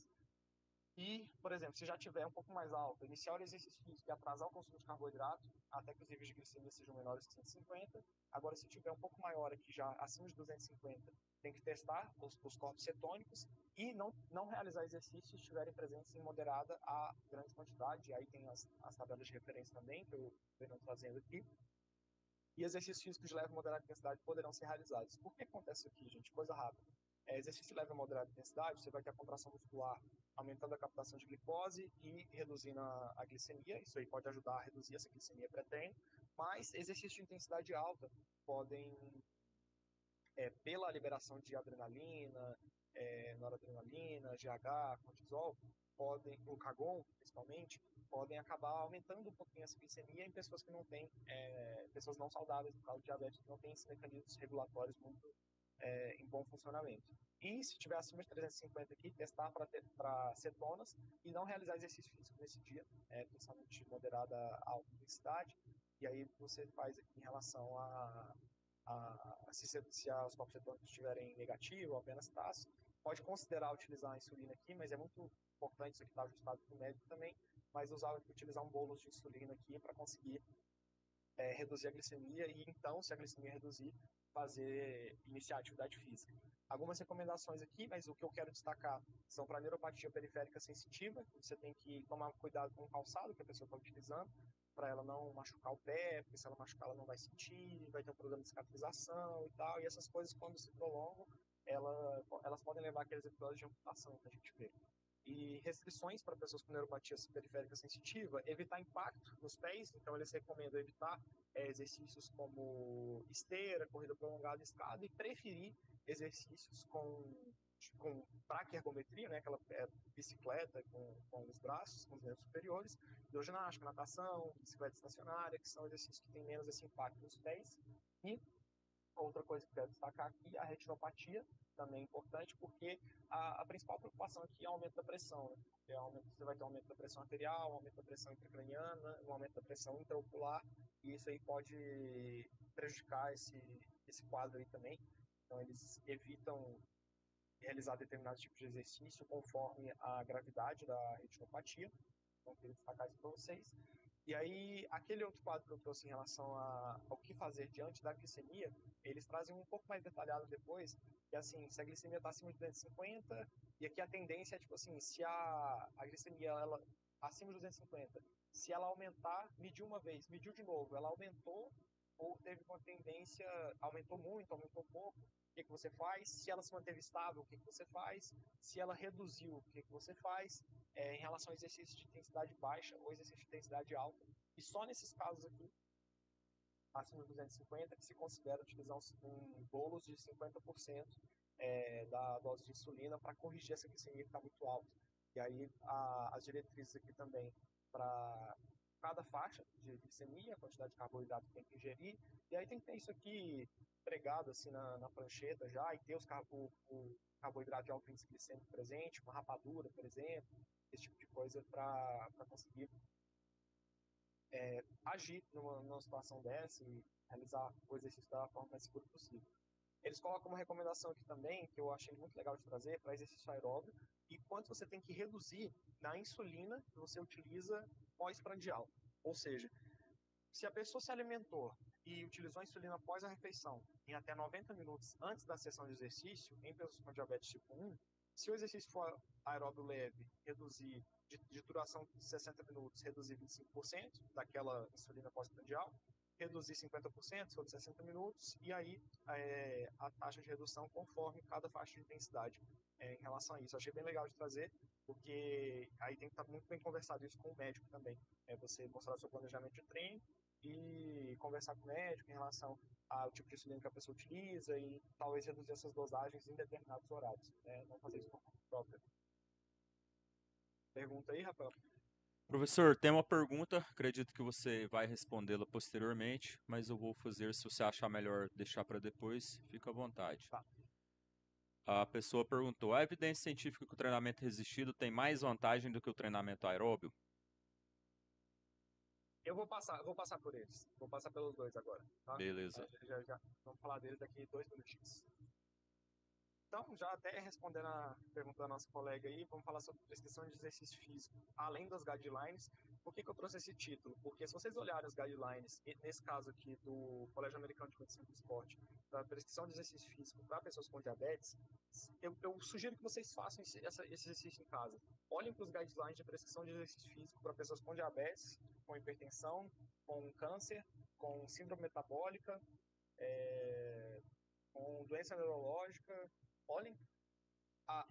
E, por exemplo, se já tiver um pouco mais alto, iniciar o exercício físico e atrasar o consumo de carboidrato, até que os níveis de glicemia sejam menores que 150. Agora, se tiver um pouco maior aqui, já acima de 250, tem que testar os corpos cetônicos e não realizar exercícios se estiverem presentes em moderada a grande quantidade. E aí tem as tabelas de referência também, que eu venho fazendo aqui. E exercícios físicos de leve e moderada intensidade poderão ser realizados. Por que acontece aqui, gente? Coisa rápida. Exercício de leve e moderada intensidade, você vai ter a contração muscular aumentando a captação de glicose e reduzindo a glicemia. Isso aí pode ajudar a reduzir essa glicemia pré-treino. Mas exercícios de intensidade alta podem, pela liberação de adrenalina, noradrenalina, GH, cortisol, o Cagon, principalmente, podem acabar aumentando um pouquinho essa glicemia em pessoas que não têm, pessoas não saudáveis, no caso de diabetes, que não têm esses mecanismos regulatórios muito em bom funcionamento. E se tiver acima de 350 aqui, testar para cetonas e não realizar exercício físico nesse dia, principalmente de moderada a alta intensidade. E aí você faz aqui em relação se os corpos cetônicos estiverem negativos ou apenas traços, pode considerar utilizar a insulina aqui, mas é muito importante, isso aqui está ajustado com o médico também, mas utilizar um bolus de insulina aqui para conseguir reduzir a glicemia e então, se a glicemia reduzir, iniciar a atividade física. Algumas recomendações aqui, mas o que eu quero destacar são para a neuropatia periférica sensitiva, você tem que tomar cuidado com o calçado que a pessoa está utilizando, para ela não machucar o pé, porque se ela machucar ela não vai sentir, vai ter um problema de cicatrização e tal, e essas coisas quando se prolongam, elas podem levar a aqueles episódios de amputação que a gente vê. E restrições para pessoas com neuropatia periférica sensitiva, evitar impacto nos pés, então eles recomendam evitar exercícios como esteira, corrida prolongada, escada, e preferir exercícios com praquergometria, né, aquela bicicleta com os braços, com os membros superiores, hidroginástica, natação, bicicleta estacionária, que são exercícios que têm menos esse impacto nos pés. E outra coisa que eu quero destacar aqui, a retinopatia, também é importante, porque a principal preocupação aqui é o aumento da pressão, né? Você vai ter um aumento da pressão arterial, um aumento da pressão intracraniana, um aumento da pressão intraocular, e isso aí pode prejudicar esse quadro aí também. Então, eles evitam realizar determinados tipos de exercício conforme a gravidade da retinopatia. Então, eu queria destacar isso para vocês. E aí, aquele outro quadro que eu trouxe em relação ao que fazer diante da glicemia, eles trazem um pouco mais detalhado depois, que assim, se a glicemia está acima de 250, e aqui a tendência é, tipo assim, se a glicemia, ela acima de 250, se ela aumentar, mediu uma vez, mediu de novo, ela aumentou, ou teve uma tendência, aumentou muito, aumentou pouco, o que você faz? Se ela se manteve estável, o que você faz? Se ela reduziu, o que você faz? Em relação a exercícios de intensidade baixa ou exercício de intensidade alta. E só nesses casos aqui, acima de 250, que se considera utilizar um bolus de 50% da dose de insulina para corrigir essa glicemia que está muito alta. E aí as diretrizes aqui também para cada faixa de glicemia, a quantidade de carboidrato que tem que ingerir, e aí tem que ter isso aqui pregado assim na prancheta já, e ter o carboidrato de alto índice glicêmico presente, uma rapadura, por exemplo, esse tipo de coisa para conseguir agir numa situação dessa e realizar o exercício da forma mais segura possível. Eles colocam uma recomendação aqui também, que eu achei muito legal de trazer, para exercício aeróbio, e quanto você tem que reduzir na insulina que você utiliza pós-prandial. Ou seja, se a pessoa se alimentou e utilizou a insulina após a refeição em até 90 minutos antes da sessão de exercício, em pessoas com diabetes tipo 1, se o exercício for aeróbio leve, reduzir de duração de 60 minutos, reduzir 25% daquela insulina pós-prandial, reduzir 50% se for de 60 minutos, e aí a taxa de redução conforme cada faixa de intensidade em relação a isso. Eu achei bem legal de trazer, porque aí tem que estar muito bem conversado isso com o médico também. Você mostrar o seu planejamento de treino e conversar com o médico em relação ao tipo de insulina que a pessoa utiliza e talvez reduzir essas dosagens em determinados horários. Não fazer isso por conta própria. Pergunta aí, Rafael?
Professor, tem uma pergunta, acredito que você vai respondê-la posteriormente, mas eu vou fazer, se você achar melhor deixar para depois, fica à vontade.
Tá.
A pessoa perguntou: a evidência científica que o treinamento resistido tem mais vantagem do que o treinamento aeróbio?
Eu vou passar por eles. Vou passar pelos dois agora, tá?
Beleza.
Já vamos falar deles daqui 2 minutinhos. Então, já até respondendo a pergunta da nossa colega aí, vamos falar sobre prescrição de exercício físico, além das guidelines. Por que eu trouxe esse título? Porque se vocês olharem as guidelines, nesse caso aqui do Colégio Americano de Medicina do Esporte, da prescrição de exercício físico para pessoas com diabetes, eu sugiro que vocês façam esse exercício em casa. Olhem para os guidelines de prescrição de exercício físico para pessoas com diabetes, com hipertensão, com câncer, com síndrome metabólica, com doença neurológica. Olhem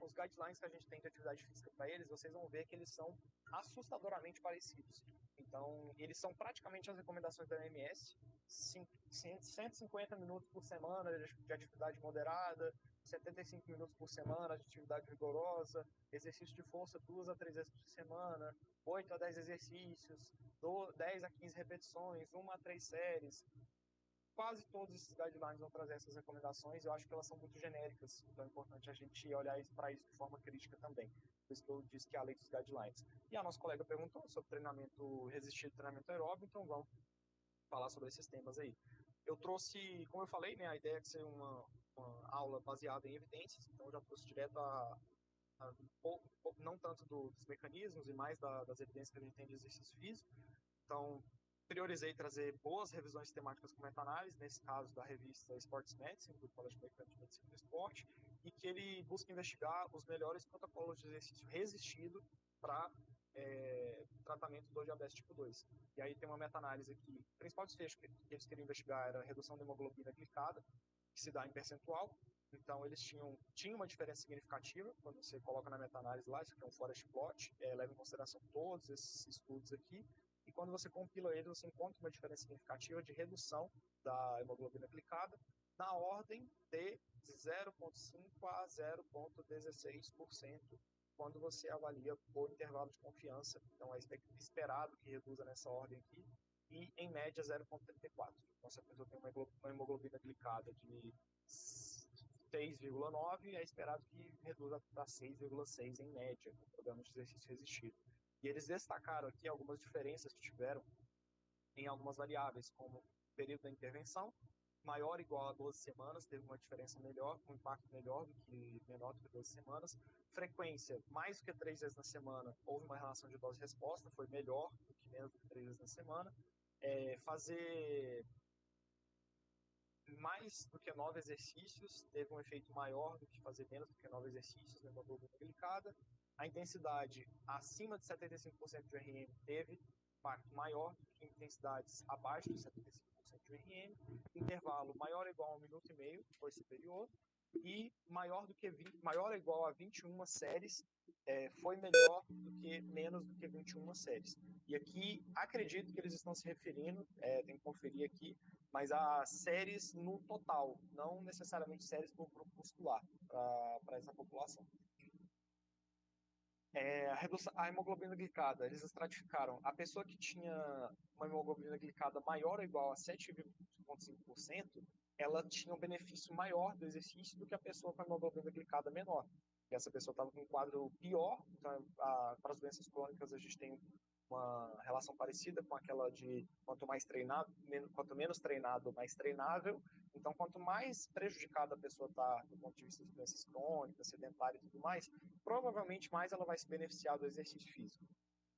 os guidelines que a gente tem de atividade física para eles, vocês vão ver que eles são assustadoramente parecidos. Então, eles são praticamente as recomendações da OMS, 150 minutos por semana de atividade moderada, 75 minutos por semana de atividade vigorosa, exercício de força 2 a 3 vezes por semana, 8 a 10 exercícios, 10 a 15 repetições, 1 a 3 séries. Quase todos esses guidelines vão trazer essas recomendações, eu acho que elas são muito genéricas, então é importante a gente olhar para isso de forma crítica também. Por isso que eu disse que é a lei dos guidelines. E a nossa colega perguntou sobre treinamento resistido e treinamento aeróbio, então vamos falar sobre esses temas aí. Eu trouxe, como eu falei, né, a ideia é que seja uma aula baseada em evidências, então eu já trouxe direto não tanto dos mecanismos e mais das evidências que a gente tem de exercício físico. Então, priorizei trazer boas revisões temáticas com meta-análise, nesse caso da revista Sports Medicine, do Colégio Americano de Medicina do Esporte, e que ele busca investigar os melhores protocolos de exercício resistido para tratamento do diabetes tipo 2. E aí tem uma meta-análise aqui. O principal desfecho que eles queriam investigar era a redução da hemoglobina glicada, que se dá em percentual. Então, eles tinham uma diferença significativa quando você coloca na meta-análise lá, isso aqui é um forest plot, leva em consideração todos esses estudos aqui, e quando você compila eles, você encontra uma diferença significativa de redução da hemoglobina glicada na ordem de 0,5 a 0,16% quando você avalia por intervalo de confiança. Então, é esperado que reduza nessa ordem aqui, e em média 0,34. Então, se a pessoa tem uma hemoglobina glicada de 6,9, é esperado que reduza para 6,6 em média, no programa de exercício resistido. E eles destacaram aqui algumas diferenças que tiveram em algumas variáveis, como período da intervenção, maior ou igual a 12 semanas, teve uma diferença melhor, um impacto menor do que 12 semanas. Frequência, mais do que 3 vezes na semana, houve uma relação de dose-resposta, foi melhor do que menos do que 3 vezes na semana. Fazer mais do que 9 exercícios teve um efeito maior do que fazer menos do que 9 exercícios na hemoglobina glicada. A intensidade acima de 75% de RM teve impacto maior do que intensidades abaixo de 75% de RM. Intervalo maior ou igual a 1 minuto e meio foi superior. E maior ou igual a 21 séries foi melhor do que menos do que 21 séries. E aqui, acredito que eles estão se referindo, tem que conferir aqui, mas a séries no total, não necessariamente séries por grupo muscular, para essa população. A hemoglobina glicada, eles estratificaram. A pessoa que tinha uma hemoglobina glicada maior ou igual a 7,5%, ela tinha um benefício maior do exercício do que a pessoa com a hemoglobina glicada menor. E essa pessoa estava com um quadro pior. Então, para as doenças crônicas, a gente tem uma relação parecida com aquela de quanto mais treinado, quanto menos treinado, mais treinável. Então, quanto mais prejudicada a pessoa está do ponto de vista de doenças crônicas, sedentária e tudo mais, provavelmente mais ela vai se beneficiar do exercício físico.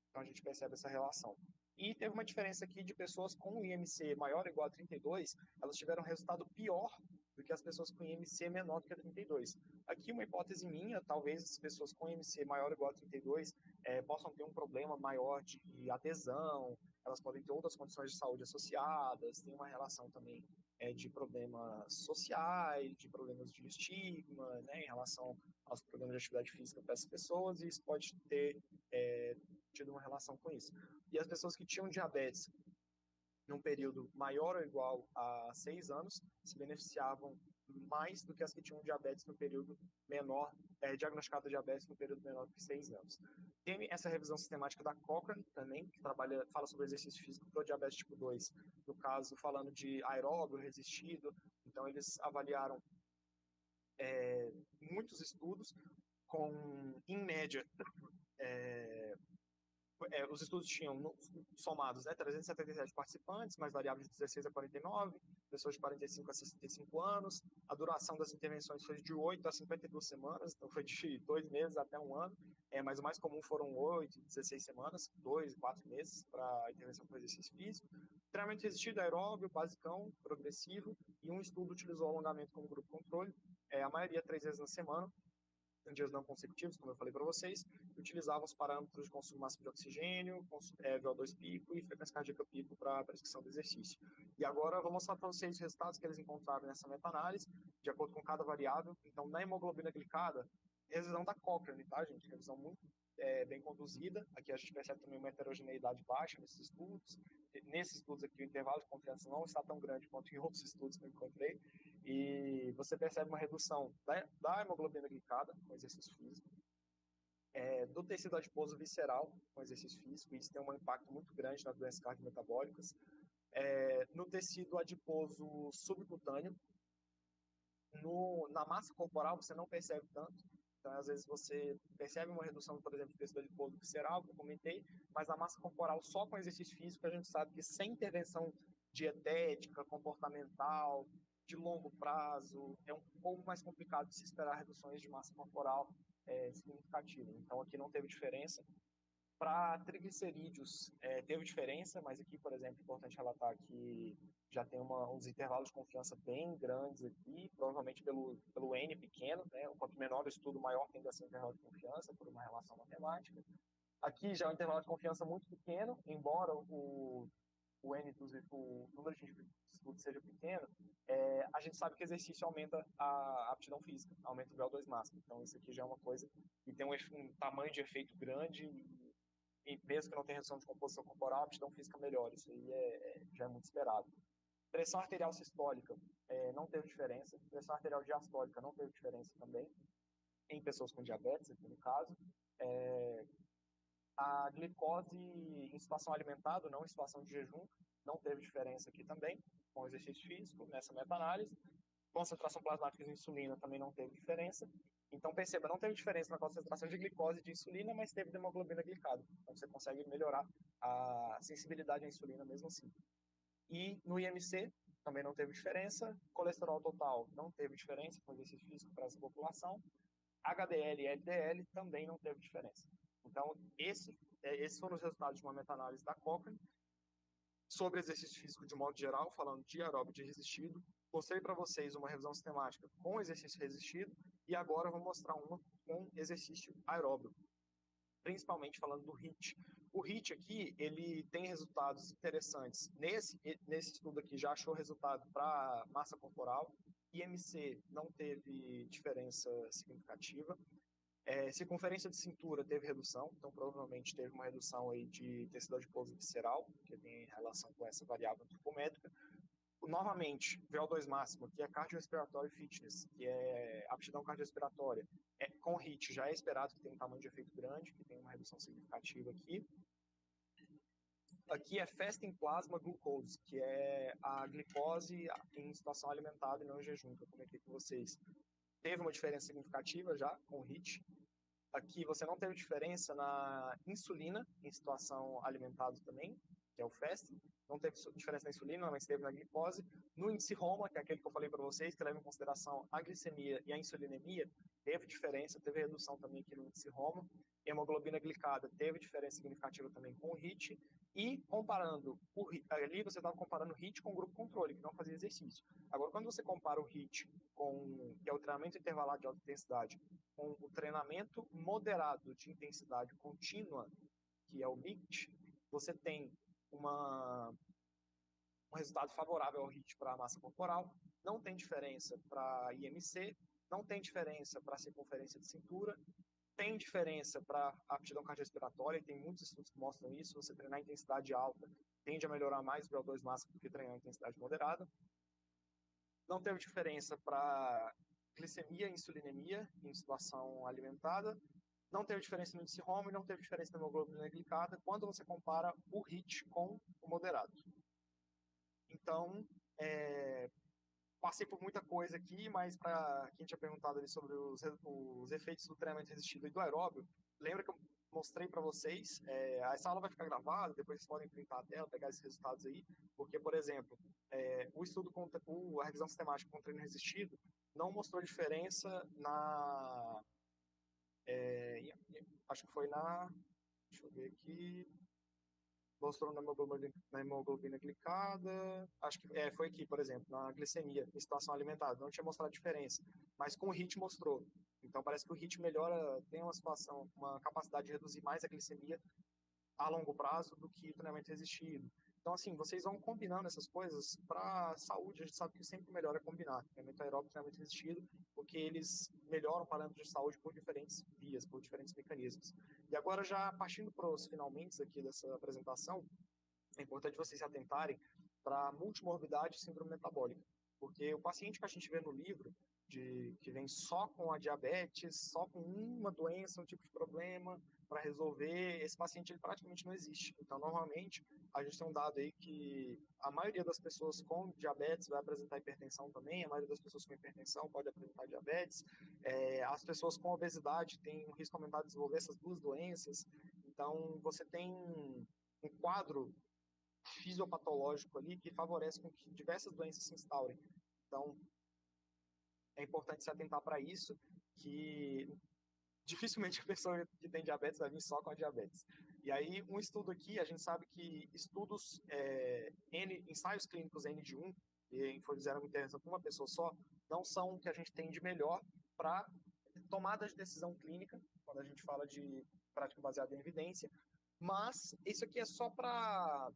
Então, a gente percebe essa relação. E teve uma diferença aqui de pessoas com IMC maior ou igual a 32, elas tiveram um resultado pior do que as pessoas com IMC menor do que a 32. Aqui uma hipótese minha, talvez as pessoas com IMC maior ou igual a 32 possam ter um problema maior de adesão, elas podem ter outras condições de saúde associadas, tem uma relação também de problemas sociais, de problemas de estigma, né, em relação aos problemas de atividade física para essas pessoas, e isso pode ter tido uma relação com isso. E as pessoas que tinham diabetes num período maior ou igual a 6 anos se beneficiavam mais do que as que tinham diabetes no período menor, diagnosticado diabetes no período menor que 6 anos. Tem essa revisão sistemática da Cochrane também, que fala sobre exercício físico para o diabetes tipo 2, no caso falando de aeróbio resistido. Então eles avaliaram muitos estudos com, em média, os estudos tinham somados 377 participantes, mais variáveis de 16 a 49, pessoas de 45 a 65 anos. A duração das intervenções foi de 8 a 52 semanas, então foi de 2 meses até 1 ano, mas o mais comum foram 8, 16 semanas, 2, 4 meses para a intervenção com exercício físico. Treinamento resistido, aeróbio, basicão, progressivo, e um estudo utilizou alongamento como grupo controle, a maioria 3 vezes na semana, em dias não consecutivos, como eu falei para vocês, utilizavam os parâmetros de consumo máximo de oxigênio, VO2 pico e frequência cardíaca pico para a prescrição do exercício. E agora eu vou mostrar para vocês os resultados que eles encontraram nessa meta-análise, de acordo com cada variável. Então, na hemoglobina glicada, revisão da Cochrane, tá, gente? Revisão muito bem conduzida. Aqui a gente percebe também uma heterogeneidade baixa nesses estudos. Nesses estudos aqui, o intervalo de confiança não está tão grande quanto em outros estudos que eu encontrei. E você percebe uma redução da hemoglobina glicada com exercício físico, do tecido adiposo visceral com exercício físico, e isso tem um impacto muito grande nas doenças cardiometabólicas, no tecido adiposo subcutâneo, na massa corporal você não percebe tanto. Então, às vezes você percebe uma redução, por exemplo, do tecido adiposo visceral, que eu comentei, mas na massa corporal só com exercício físico a gente sabe que sem intervenção dietética, comportamental, de longo prazo, é um pouco mais complicado de se esperar reduções de massa corporal significativas. Então, aqui não teve diferença. Para triglicerídeos, teve diferença, mas aqui, por exemplo, é importante relatar que já tem uns intervalos de confiança bem grandes aqui, provavelmente pelo N pequeno, né? Quanto menor o estudo, maior tende a ser o intervalo de confiança, por uma relação matemática. Aqui já é um intervalo de confiança muito pequeno, embora o N o número de estudos seja pequeno, a gente sabe que exercício aumenta a aptidão física, aumenta o VO2 máximo. Então, isso aqui já é uma coisa que tem um tamanho de efeito grande e mesmo que não tenha redução de composição corporal, a aptidão física melhora. Isso aí já é muito esperado. Pressão arterial sistólica não teve diferença. Pressão arterial diastólica não teve diferença também, em pessoas com diabetes, aqui no caso. A glicose em situação alimentada, não em situação de jejum, não teve diferença aqui também, com o exercício físico, nessa meta-análise. Concentração plasmática de insulina também não teve diferença. Então, perceba, não teve diferença na concentração de glicose e de insulina, mas teve de hemoglobina glicada. Então, você consegue melhorar a sensibilidade à insulina mesmo assim. E no IMC também não teve diferença. Colesterol total não teve diferença com exercício físico para essa população. HDL e LDL também não teve diferença. Então, esses foram os resultados de uma meta-análise da Cochrane sobre exercício físico de modo geral, falando de aeróbio de resistido. Mostrei para vocês uma revisão sistemática com exercício resistido e agora eu vou mostrar uma com exercício aeróbio, principalmente falando do HIIT. O HIIT aqui, ele tem resultados interessantes. Nesse estudo aqui já achou resultado para massa corporal, IMC não teve diferença significativa. Circunferência de cintura teve redução, então provavelmente teve uma redução aí de tecido adiposo visceral, que tem relação com essa variável antropométrica. Novamente, VO2 máximo, que é cardiorrespiratório fitness, que é aptidão cardiorrespiratória, com HIIT já é esperado que tenha um tamanho de efeito grande, que tem uma redução significativa aqui. Aqui é fasting plasma glucose, que é a glicose em situação alimentada e não em jejum, que eu comentei com vocês. Teve uma diferença significativa já com o HIIT. Aqui você não teve diferença na insulina em situação alimentada também, que é o fasting. Não teve diferença na insulina, mas teve na glicose. No índice Roma, que é aquele que eu falei para vocês, que leva em consideração a glicemia e a insulinemia, teve diferença, teve redução também aqui no índice Roma. Hemoglobina glicada teve diferença significativa também com o HIIT. E comparando, ali você estava comparando o HIIT com o grupo controle, que não fazia exercício. Agora, quando você compara o HIIT, que é o treinamento intervalado de alta intensidade, com o treinamento moderado de intensidade contínua, que é o MICT, você tem um resultado favorável ao HIIT para a massa corporal, não tem diferença para IMC, não tem diferença para circunferência de cintura, tem diferença para aptidão cardiorrespiratória, e tem muitos estudos que mostram isso. Você treinar em intensidade alta tende a melhorar mais o VO2 máximo do que treinar em intensidade moderada. Não teve diferença para glicemia e insulinemia em situação alimentada. Não teve diferença no índice Roma e não teve diferença na hemoglobina glicada quando você compara o HIIT com o moderado. Então, passei por muita coisa aqui, mas para quem tinha perguntado ali sobre os efeitos do treinamento resistido e do aeróbio, lembra que eu mostrei para vocês, essa aula vai ficar gravada, depois vocês podem printar a tela, pegar esses resultados aí, porque, por exemplo, o estudo a revisão sistemática com treino resistido não mostrou diferença acho que foi deixa eu ver aqui, mostrou na hemoglobina glicada, acho que foi aqui, por exemplo, na glicemia, em situação alimentada, não tinha mostrado diferença, mas com o HIIT mostrou. Então parece que o HIIT melhora, tem uma capacidade de reduzir mais a glicemia a longo prazo do que o treinamento resistido. Então, assim, vocês vão combinando essas coisas para saúde. A gente sabe que sempre melhor é combinar treinamento aeróbico e treinamento resistido, porque eles melhoram parâmetros de saúde por diferentes vias, por diferentes mecanismos. E agora, já partindo para os finalmente aqui dessa apresentação, é importante vocês se atentarem para multimorbidade e síndrome metabólica, porque o paciente que a gente vê no livro, que vem só com a diabetes, só com uma doença, um tipo de problema para resolver, esse paciente ele praticamente não existe. Então, normalmente, a gente tem um dado aí que a maioria das pessoas com diabetes vai apresentar hipertensão também, a maioria das pessoas com hipertensão pode apresentar diabetes, as pessoas com obesidade têm um risco aumentado de desenvolver essas duas doenças. Então, você tem um quadro fisiopatológico ali que favorece com que diversas doenças se instaurem. Então, é importante se atentar para isso, que dificilmente a pessoa que tem diabetes vai vir só com a diabetes. E aí, um estudo aqui, a gente sabe que estudos, ensaios clínicos N de 1, e fizeram uma intervenção com uma pessoa só, não são o que a gente tem de melhor para tomada de decisão clínica, quando a gente fala de prática baseada em evidência, mas isso aqui é só para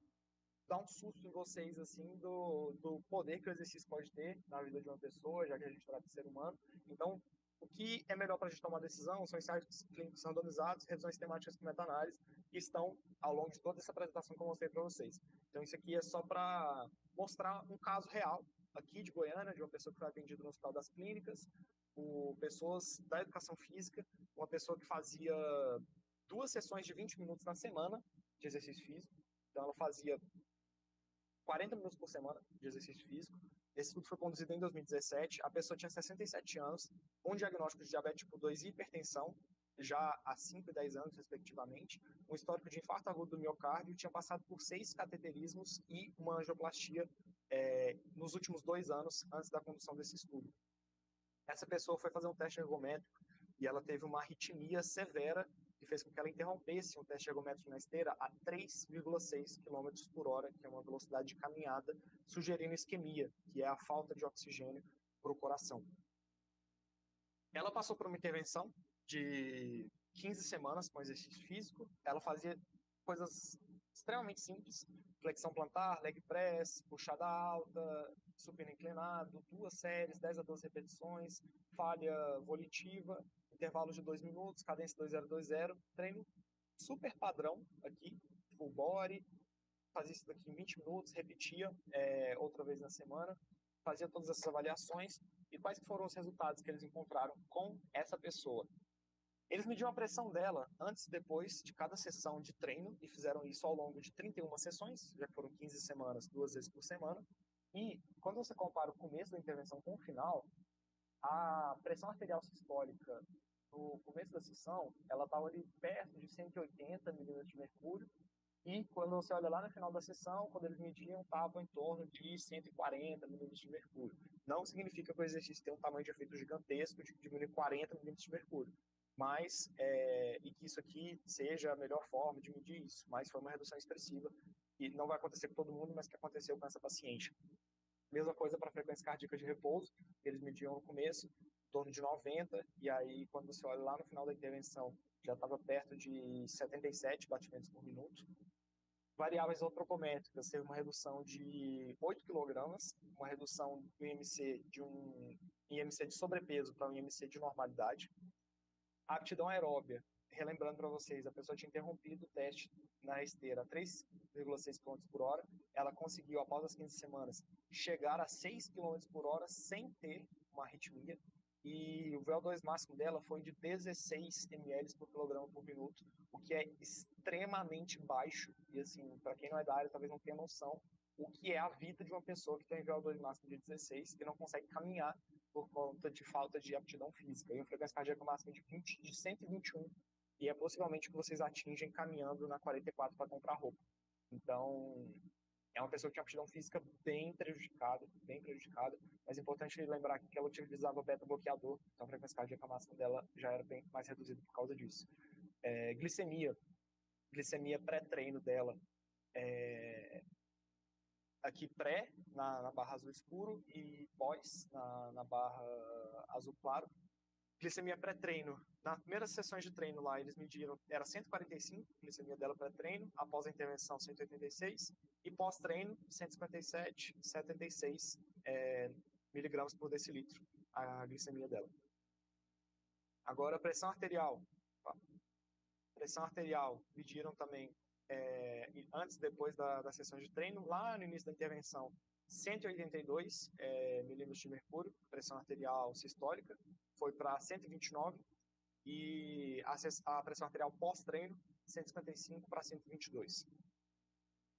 dar um susto em vocês, assim, do poder que o exercício pode ter na vida de uma pessoa, já que a gente trata de ser humano. Então, o que é melhor para a gente tomar decisão são ensaios clínicos randomizados, revisões temáticas com meta-análise, que estão ao longo de toda essa apresentação que eu mostrei para vocês. Então, isso aqui é só para mostrar um caso real aqui de Goiânia, de uma pessoa que foi atendida no Hospital das Clínicas, por pessoas da educação física, uma pessoa que fazia 2 sessões de 20 minutos na semana de exercício físico. Então, ela fazia 40 minutos por semana de exercício físico. Esse estudo foi conduzido em 2017. A pessoa tinha 67 anos, com diagnóstico de diabetes tipo 2 e hipertensão, já há 5 e 10 anos, respectivamente. Um histórico de infarto agudo do miocárdio, tinha passado por 6 cateterismos e uma angioplastia nos últimos 2 anos, antes da condução desse estudo. Essa pessoa foi fazer um teste ergométrico e ela teve uma arritmia severa que fez com que ela interrompesse um teste ergométrico na esteira a 3,6 km por hora, que é uma velocidade de caminhada, sugerindo isquemia, que é a falta de oxigênio para o coração. Ela passou por uma intervenção de 15 semanas com exercício físico. Ela fazia coisas extremamente simples: flexão plantar, leg press, puxada alta, supino inclinado, 2 séries, 10 a 12 repetições, falha volitiva, intervalos de 2 minutos, cadência 2020, treino super padrão aqui, full body, fazia isso daqui em 20 minutos, repetia outra vez na semana, fazia todas essas avaliações. E quais foram os resultados que eles encontraram com essa pessoa? Eles mediam a pressão dela antes e depois de cada sessão de treino e fizeram isso ao longo de 31 sessões, já que foram 15 semanas, 2 vezes por semana. E quando você compara o começo da intervenção com o final, a pressão arterial sistólica no começo da sessão, ela estava ali perto de 180 milímetros de mercúrio, e quando você olha lá no final da sessão, quando eles mediam, estava em torno de 140 milímetros de mercúrio. Não significa que o exercício tem um tamanho de efeito gigantesco de diminuir 40 milímetros de mercúrio, mas, e que isso aqui seja a melhor forma de medir isso, mas foi uma redução expressiva, e não vai acontecer com todo mundo, mas que aconteceu com essa paciente. Mesma coisa para a frequência cardíaca de repouso, eles mediam no começo, em torno de 90, e aí quando você olha lá no final da intervenção, já estava perto de 77 batimentos por minuto. Variáveis antropométricas, teve uma redução de 8 kg, uma redução do IMC de um IMC de sobrepeso para um IMC de normalidade. A aptidão aeróbia, relembrando para vocês, a pessoa tinha interrompido o teste na esteira a 3,6 km por hora, ela conseguiu, após as 15 semanas, chegar a 6 km por hora sem ter uma arritmia, e o VO2 máximo dela foi de 16 ml por quilograma por minuto, o que é extremamente baixo, e assim, para quem não é da área, talvez não tenha noção o que é a vida de uma pessoa que tem VO2 máximo de 16, que não consegue caminhar por conta de falta de aptidão física, e uma frequência cardíaca máxima de 121, e é possivelmente o que vocês atingem caminhando na 44 para comprar roupa. Então, é uma pessoa que tem uma aptidão física bem prejudicada, mas é importante lembrar que ela utilizava beta-bloqueador, então a frequência cardíaca máxima dela já era bem mais reduzida por causa disso. Glicemia pré-treino dela, aqui pré, na barra azul escuro, e pós, na barra azul claro. Glicemia pré-treino, nas primeiras sessões de treino lá, eles mediram, era 145, glicemia dela pré-treino, após a intervenção 186, e pós-treino 157, 76 miligramas por decilitro, a glicemia dela. Agora, pressão arterial. Pressão arterial, mediram também antes e depois das sessões de treino, lá no início da intervenção, 182 milímetros de mercúrio, pressão arterial sistólica, foi para 129, e a pressão arterial pós-treino, 155 para 122.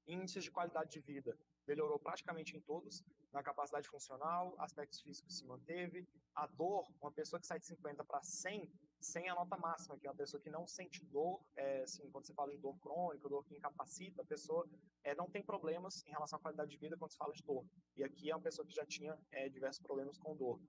Índices de qualidade de vida melhorou praticamente em todos, na capacidade funcional, aspectos físicos se manteve, a dor, uma pessoa que sai de 50 para 100, sem a nota máxima, que é uma pessoa que não sente dor, assim, quando você fala de dor crônica, dor que incapacita, a pessoa não tem problemas em relação à qualidade de vida quando se fala de dor. E aqui é uma pessoa que já tinha diversos problemas com dor.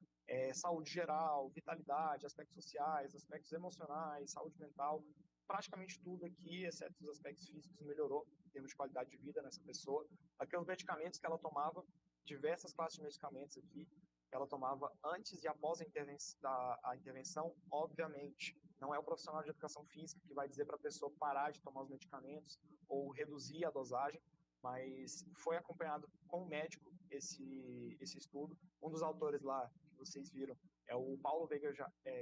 Saúde geral, vitalidade, aspectos sociais, aspectos emocionais, saúde mental, praticamente tudo aqui, exceto os aspectos físicos, melhorou em termos de qualidade de vida nessa pessoa. Aqui os medicamentos que ela tomava, diversas classes de medicamentos aqui, ela tomava antes e após a intervenção, obviamente, não é o profissional de educação física que vai dizer para a pessoa parar de tomar os medicamentos ou reduzir a dosagem, mas foi acompanhado com o médico esse estudo. Um dos autores lá, que vocês viram, é o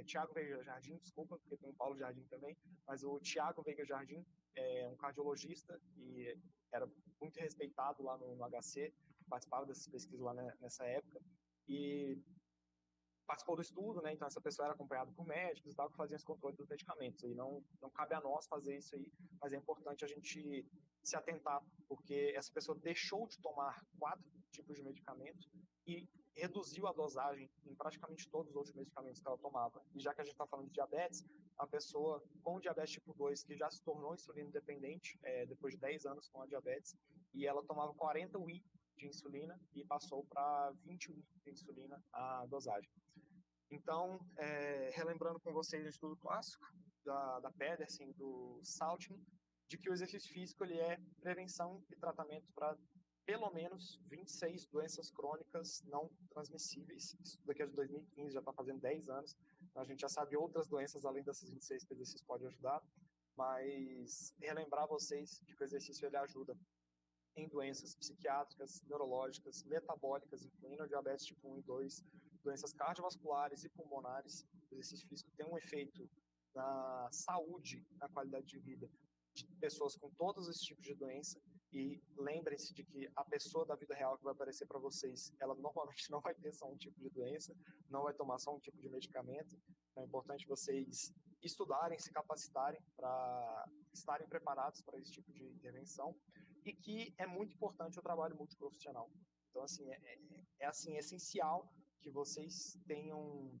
Tiago Veiga Jardim, desculpa, porque tem o Paulo Jardim também, mas o Tiago Veiga Jardim é um cardiologista e era muito respeitado lá no HC, participava dessas pesquisas lá nessa época, e participou do estudo, né? Então essa pessoa era acompanhada por médicos e tal, que faziam esse controle dos medicamentos. E não cabe a nós fazer isso aí, mas é importante a gente se atentar, porque essa pessoa deixou de tomar 4 tipos de medicamentos e reduziu a dosagem em praticamente todos os outros medicamentos que ela tomava. E já que a gente está falando de diabetes, a pessoa com diabetes tipo 2, que já se tornou insulino dependente, depois de 10 anos com a diabetes, e ela tomava 40 UI de insulina e passou para 20 UI de insulina a dosagem. Então, relembrando com vocês o estudo clássico da Pedersen, do Saltman, de que o exercício físico ele é prevenção e tratamento para pelo menos 26 doenças crônicas não transmissíveis. Isso daqui é de 2015, já está fazendo 10 anos. Então, a gente já sabe outras doenças além dessas 26 que o exercício pode ajudar, mas relembrar vocês de que o exercício ele ajuda em doenças psiquiátricas, neurológicas, metabólicas, incluindo diabetes tipo 1 e 2, doenças cardiovasculares e pulmonares. O exercício físico tem um efeito na saúde, na qualidade de vida de pessoas com todos esses tipos de doença. E lembrem-se de que a pessoa da vida real que vai aparecer para vocês, ela normalmente não vai ter só um tipo de doença, não vai tomar só um tipo de medicamento. Então é importante vocês estudarem, se capacitarem para estarem preparados para esse tipo de intervenção, e que é muito importante o trabalho multiprofissional. Então, assim, assim, essencial que vocês tenham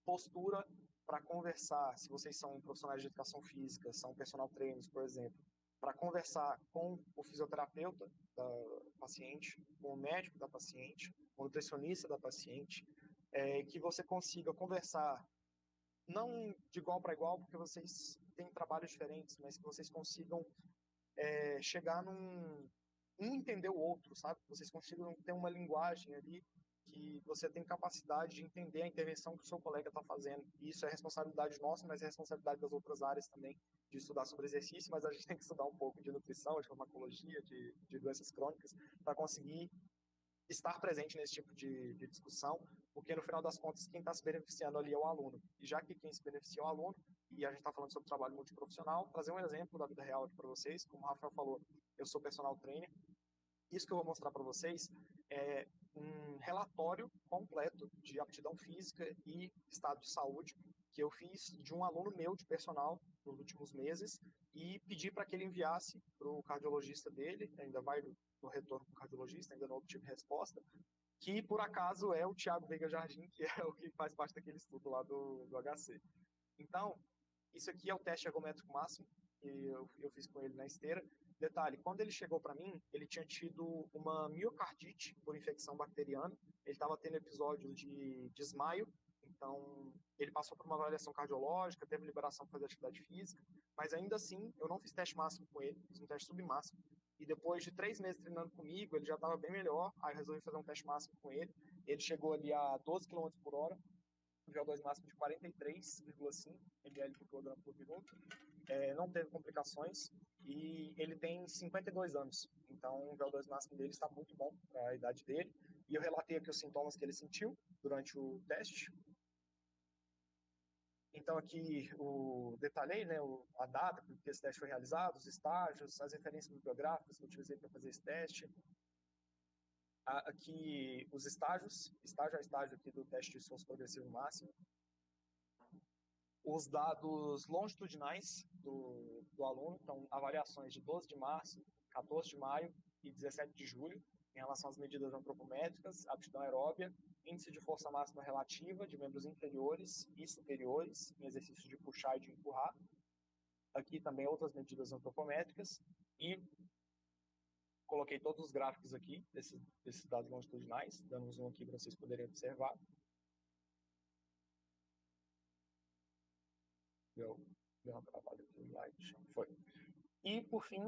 postura para conversar, se vocês são profissionais de educação física, são personal trainers, por exemplo, para conversar com o fisioterapeuta da paciente, com o médico da paciente, com o nutricionista da paciente, que você consiga conversar, não de igual para igual, porque vocês têm trabalhos diferentes, mas que vocês consigam chegar um entender o outro, sabe? Vocês consigam ter uma linguagem ali que você tem capacidade de entender a intervenção que o seu colega está fazendo. E isso é responsabilidade nossa, mas é responsabilidade das outras áreas também, de estudar sobre exercício, mas a gente tem que estudar um pouco de nutrição, de farmacologia, de doenças crônicas, para conseguir estar presente nesse tipo de discussão, porque no final das contas quem está se beneficiando ali é o aluno. E já que quem se beneficia é o aluno, e a gente está falando sobre trabalho multiprofissional, trazer um exemplo da vida real aqui para vocês, como o Rafael falou, eu sou personal trainer. Isso que eu vou mostrar para vocês é um relatório completo de aptidão física e estado de saúde que eu fiz de um aluno meu de personal nos últimos meses e pedi para que ele enviasse para o cardiologista dele, ainda vai no retorno para o cardiologista, ainda não obtive resposta, que por acaso é o Tiago Veiga Jardim, que é o que faz parte daquele estudo lá do HC. Então, isso aqui é o teste ergométrico máximo, que eu fiz com ele na esteira. Detalhe, quando ele chegou para mim, ele tinha tido uma miocardite por infecção bacteriana, ele estava tendo episódios de desmaio, então ele passou por uma avaliação cardiológica, teve liberação para fazer atividade física, mas ainda assim eu não fiz teste máximo com ele, fiz um teste submáximo. E depois de 3 meses treinando comigo, ele já estava bem melhor, aí resolvi fazer um teste máximo com ele. Ele chegou ali a 12 km por hora, um VO2 máximo de 43,5 ml por quilograma por minuto, não teve complicações e ele tem 52 anos, então o VO2 máximo dele está muito bom para a idade dele. E eu relatei aqui os sintomas que ele sentiu durante o teste. Então aqui detalhei, né, a data que esse teste foi realizado, os estágios, as referências bibliográficas que eu utilizei para fazer esse teste. Aqui os estágio a estágio aqui do teste de esforço progressivo máximo. Os dados longitudinais do do aluno, então avaliações de 12 de março, 14 de maio e 17 de julho, em relação às medidas antropométricas, aptidão aeróbia, índice de força máxima relativa de membros inferiores e superiores, em exercícios de puxar e de empurrar. Aqui também outras medidas antropométricas e coloquei todos os gráficos aqui desses dados longitudinais, dando um zoom aqui para vocês poderem observar. Deu uma travada aqui no slide. Foi. E, por fim,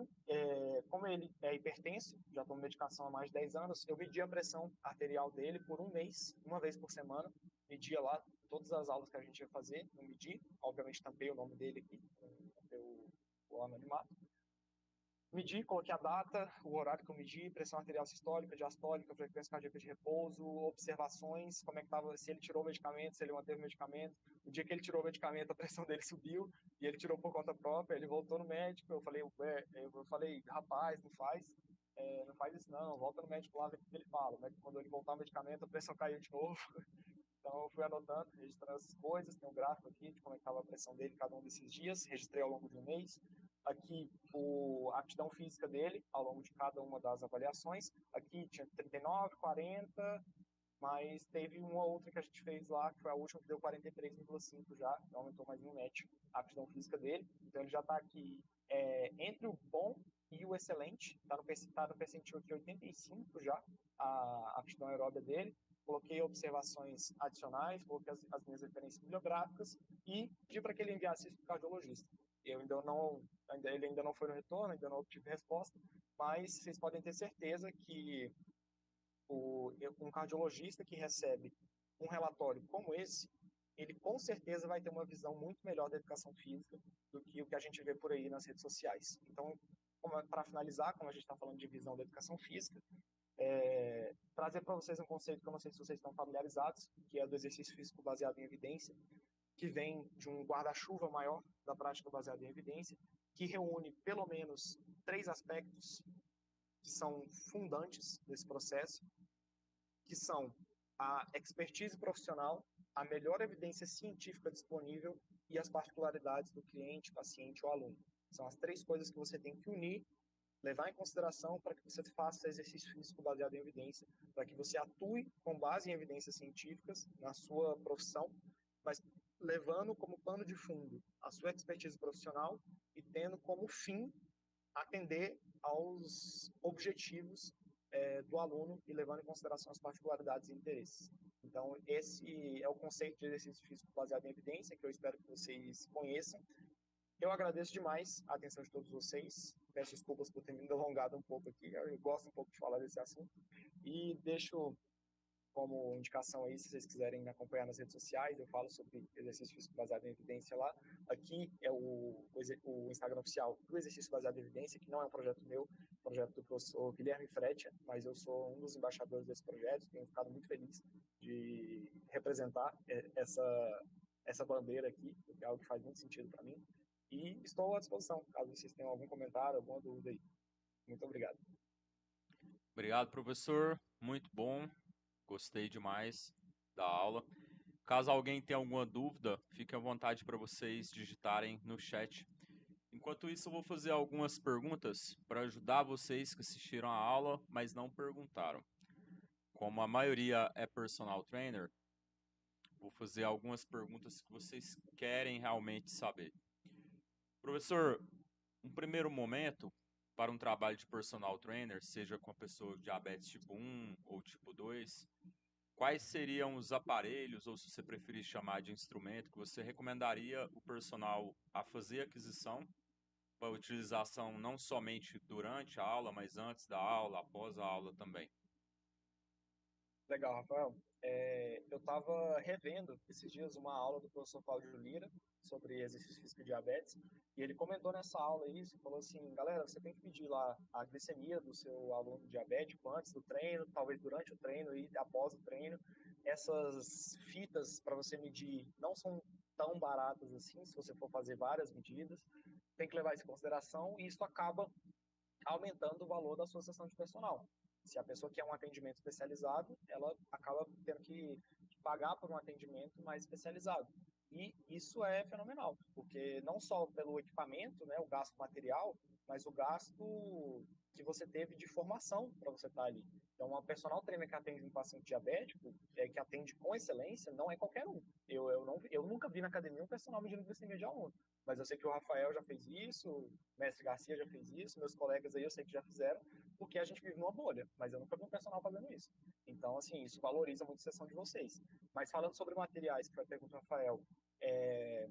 como ele é hipertenso, já toma medicação há mais de 10 anos, eu medi a pressão arterial dele por um mês, uma vez por semana. Media lá todas as aulas que a gente ia fazer, eu medi. Obviamente, tampei o nome dele aqui, o anonimato. Medi, coloquei a data, o horário que eu medi, pressão arterial sistólica, diastólica, frequência cardíaca de repouso, observações, como é que estava, se ele tirou o medicamento, se ele manteve o medicamento. O dia que ele tirou o medicamento, a pressão dele subiu, e ele tirou por conta própria, ele voltou no médico, eu falei, rapaz, não faz isso não, volta no médico lá, ver o que ele fala. O médico mandou ele voltar o medicamento, a pressão caiu de novo. Então, eu fui anotando, registrando essas coisas. Tem um gráfico aqui de como é que estava a pressão dele cada um desses dias. Registrei ao longo de um mês. Aqui, a aptidão física dele, ao longo de cada uma das avaliações. Aqui tinha 39, 40, mas teve uma outra que a gente fez lá, que foi a última, que deu 43,5 já. Então, aumentou mais um match a aptidão física dele. Então, ele já está aqui entre o bom e o excelente. Está no percentil aqui 85 já, a aptidão aeróbia dele. Coloquei observações adicionais, coloquei as minhas referências bibliográficas e pedi para que ele enviasse isso para o cardiologista. Ele ainda não foi no retorno, ainda não obtive resposta, mas vocês podem ter certeza que um cardiologista que recebe um relatório como esse, ele com certeza vai ter uma visão muito melhor da educação física do que o que a gente vê por aí nas redes sociais. Então, para finalizar, como a gente está falando de visão da educação física, trazer para vocês um conceito que eu não sei se vocês estão familiarizados, que é do exercício físico baseado em evidência, que vem de um guarda-chuva maior da prática baseada em evidência, que reúne pelo menos 3 aspectos que são fundantes desse processo, que são a expertise profissional, a melhor evidência científica disponível e as particularidades do cliente, paciente ou aluno. São as 3 coisas que você tem que unir, levar em consideração para que você faça exercício físico baseado em evidência, para que você atue com base em evidências científicas na sua profissão, mas levando como pano de fundo a sua expertise profissional e tendo como fim atender aos objetivos do aluno e levando em consideração as particularidades e interesses. Então, esse é o conceito de exercício físico baseado em evidência, que eu espero que vocês conheçam. Eu agradeço demais a atenção de todos vocês. Peço desculpas por ter me alongado um pouco aqui. Eu gosto um pouco de falar desse assunto. E deixo como indicação aí, se vocês quiserem me acompanhar nas redes sociais, eu falo sobre exercício físico baseado em evidência lá. Aqui é o Instagram oficial do exercício baseado em evidência, que não é um projeto meu, é um projeto do professor Guilherme Fretia, mas eu sou um dos embaixadores desse projeto, tenho ficado muito feliz de representar essa bandeira aqui, que é algo que faz muito sentido para mim. E estou à disposição, caso vocês tenham algum comentário, alguma dúvida aí. Muito obrigado.
Obrigado, professor. Muito bom. Gostei demais da aula. Caso alguém tenha alguma dúvida, fique à vontade para vocês digitarem no chat. Enquanto isso, eu vou fazer algumas perguntas para ajudar vocês que assistiram a aula, mas não perguntaram. Como a maioria é personal trainer, vou fazer algumas perguntas que vocês querem realmente saber. Professor, um primeiro momento para um trabalho de personal trainer, seja com a pessoa de diabetes tipo 1 ou tipo 2, quais seriam os aparelhos, ou se você preferir chamar de instrumento, que você recomendaria o personal a fazer aquisição para utilização não somente durante a aula, mas antes da aula, após a aula também?
Legal, Rafael. Eu estava revendo esses dias uma aula do professor Cláudio Lira sobre exercício físico e diabetes, e ele comentou nessa aula isso, falou assim, galera, você tem que pedir lá a glicemia do seu aluno diabético antes do treino, talvez durante o treino e após o treino. Essas fitas para você medir não são tão baratas assim, se você for fazer várias medidas, tem que levar isso em consideração, e isso acaba aumentando o valor da sua sessão de personal. Se a pessoa quer um atendimento especializado, ela acaba tendo que pagar por um atendimento mais especializado. E isso é fenomenal, porque não só pelo equipamento, né, o gasto material, mas o gasto que você teve de formação para você estar ali. Então, uma personal trainer que atende um paciente diabético, que atende com excelência, não é qualquer um. Eu nunca vi na academia um personal medindo glicemia de aluno, mas eu sei que o Rafael já fez isso, o mestre Garcia já fez isso, meus colegas aí eu sei que já fizeram, porque a gente vive numa bolha, mas eu nunca vi um personal fazendo isso. Então, assim, isso valoriza muito a sessão de vocês. Mas falando sobre materiais, que foi a pergunta do Rafael, é,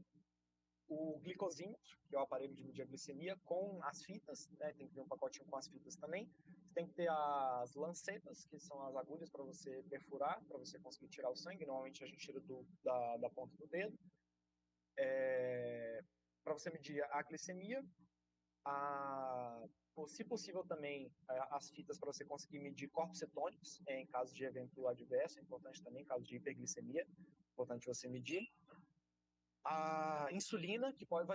o glicosímetro, que é o aparelho de medir a glicemia, com as fitas, né? Tem que ter um pacotinho com as fitas também. Você tem que ter as lancetas, que são as agulhas para você perfurar, para você conseguir tirar o sangue. Normalmente a gente tira da ponta do dedo. Para você medir a glicemia, se possível também as fitas para você conseguir medir corpos cetônicos em caso de evento adverso, é importante também, em caso de hiperglicemia, é importante você medir. A insulina,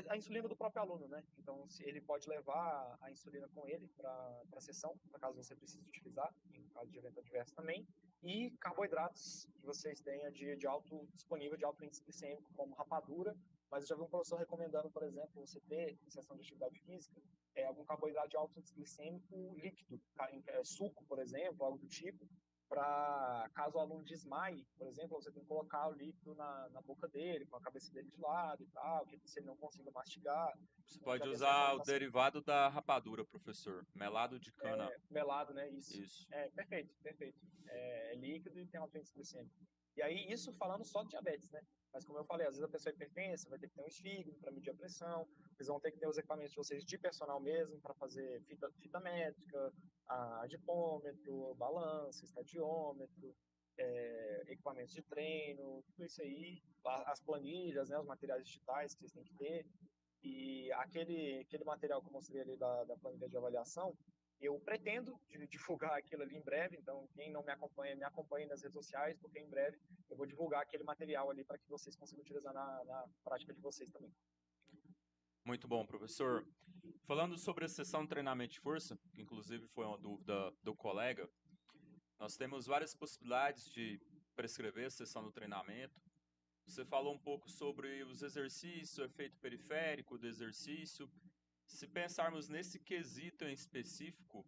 a insulina do próprio aluno, né? Então, se ele pode levar a insulina com ele para a sessão, para caso você precise utilizar, em caso de evento adverso também. E carboidratos que vocês tenham de alto disponível, de alto índice glicêmico, como rapadura. Mas eu já vi um professor recomendando, por exemplo, você ter, em sessão de atividade física, algum carboidrato de alto índice glicêmico líquido, suco, por exemplo, algo do tipo, para caso o aluno desmaie, por exemplo, você tem que colocar o líquido na boca dele, com a cabeça dele de lado e tal, que se ele não consiga mastigar.
Você
Eu já
pode
vi essa
usar o
recomendação.
derivado da rapadura, professor. Melado de cana.
Melado, né? Isso.
Isso.
Perfeito, perfeito. É líquido e tem alto índice glicêmico. E aí, isso falando só de diabetes, né? Mas como eu falei, às vezes a pessoa é hipertensa, vai ter que ter um esfígado para medir a pressão, vocês vão ter que ter os equipamentos de vocês de personal mesmo, para fazer fita métrica, adipômetro, balança, estadiômetro, equipamentos de treino, tudo isso aí, as planilhas, né, os materiais digitais que vocês têm que ter. E aquele material que eu mostrei ali da planilha de avaliação, eu pretendo divulgar aquilo ali em breve, então quem não me acompanhe nas redes sociais, porque em breve eu vou divulgar aquele material ali para que vocês consigam utilizar na prática de vocês também.
Muito bom, professor. Falando sobre a sessão de treinamento de força, que inclusive foi uma dúvida do colega, nós temos várias possibilidades de prescrever a sessão do treinamento. Você falou um pouco sobre os exercícios, o efeito periférico do exercício. Se pensarmos nesse quesito em específico,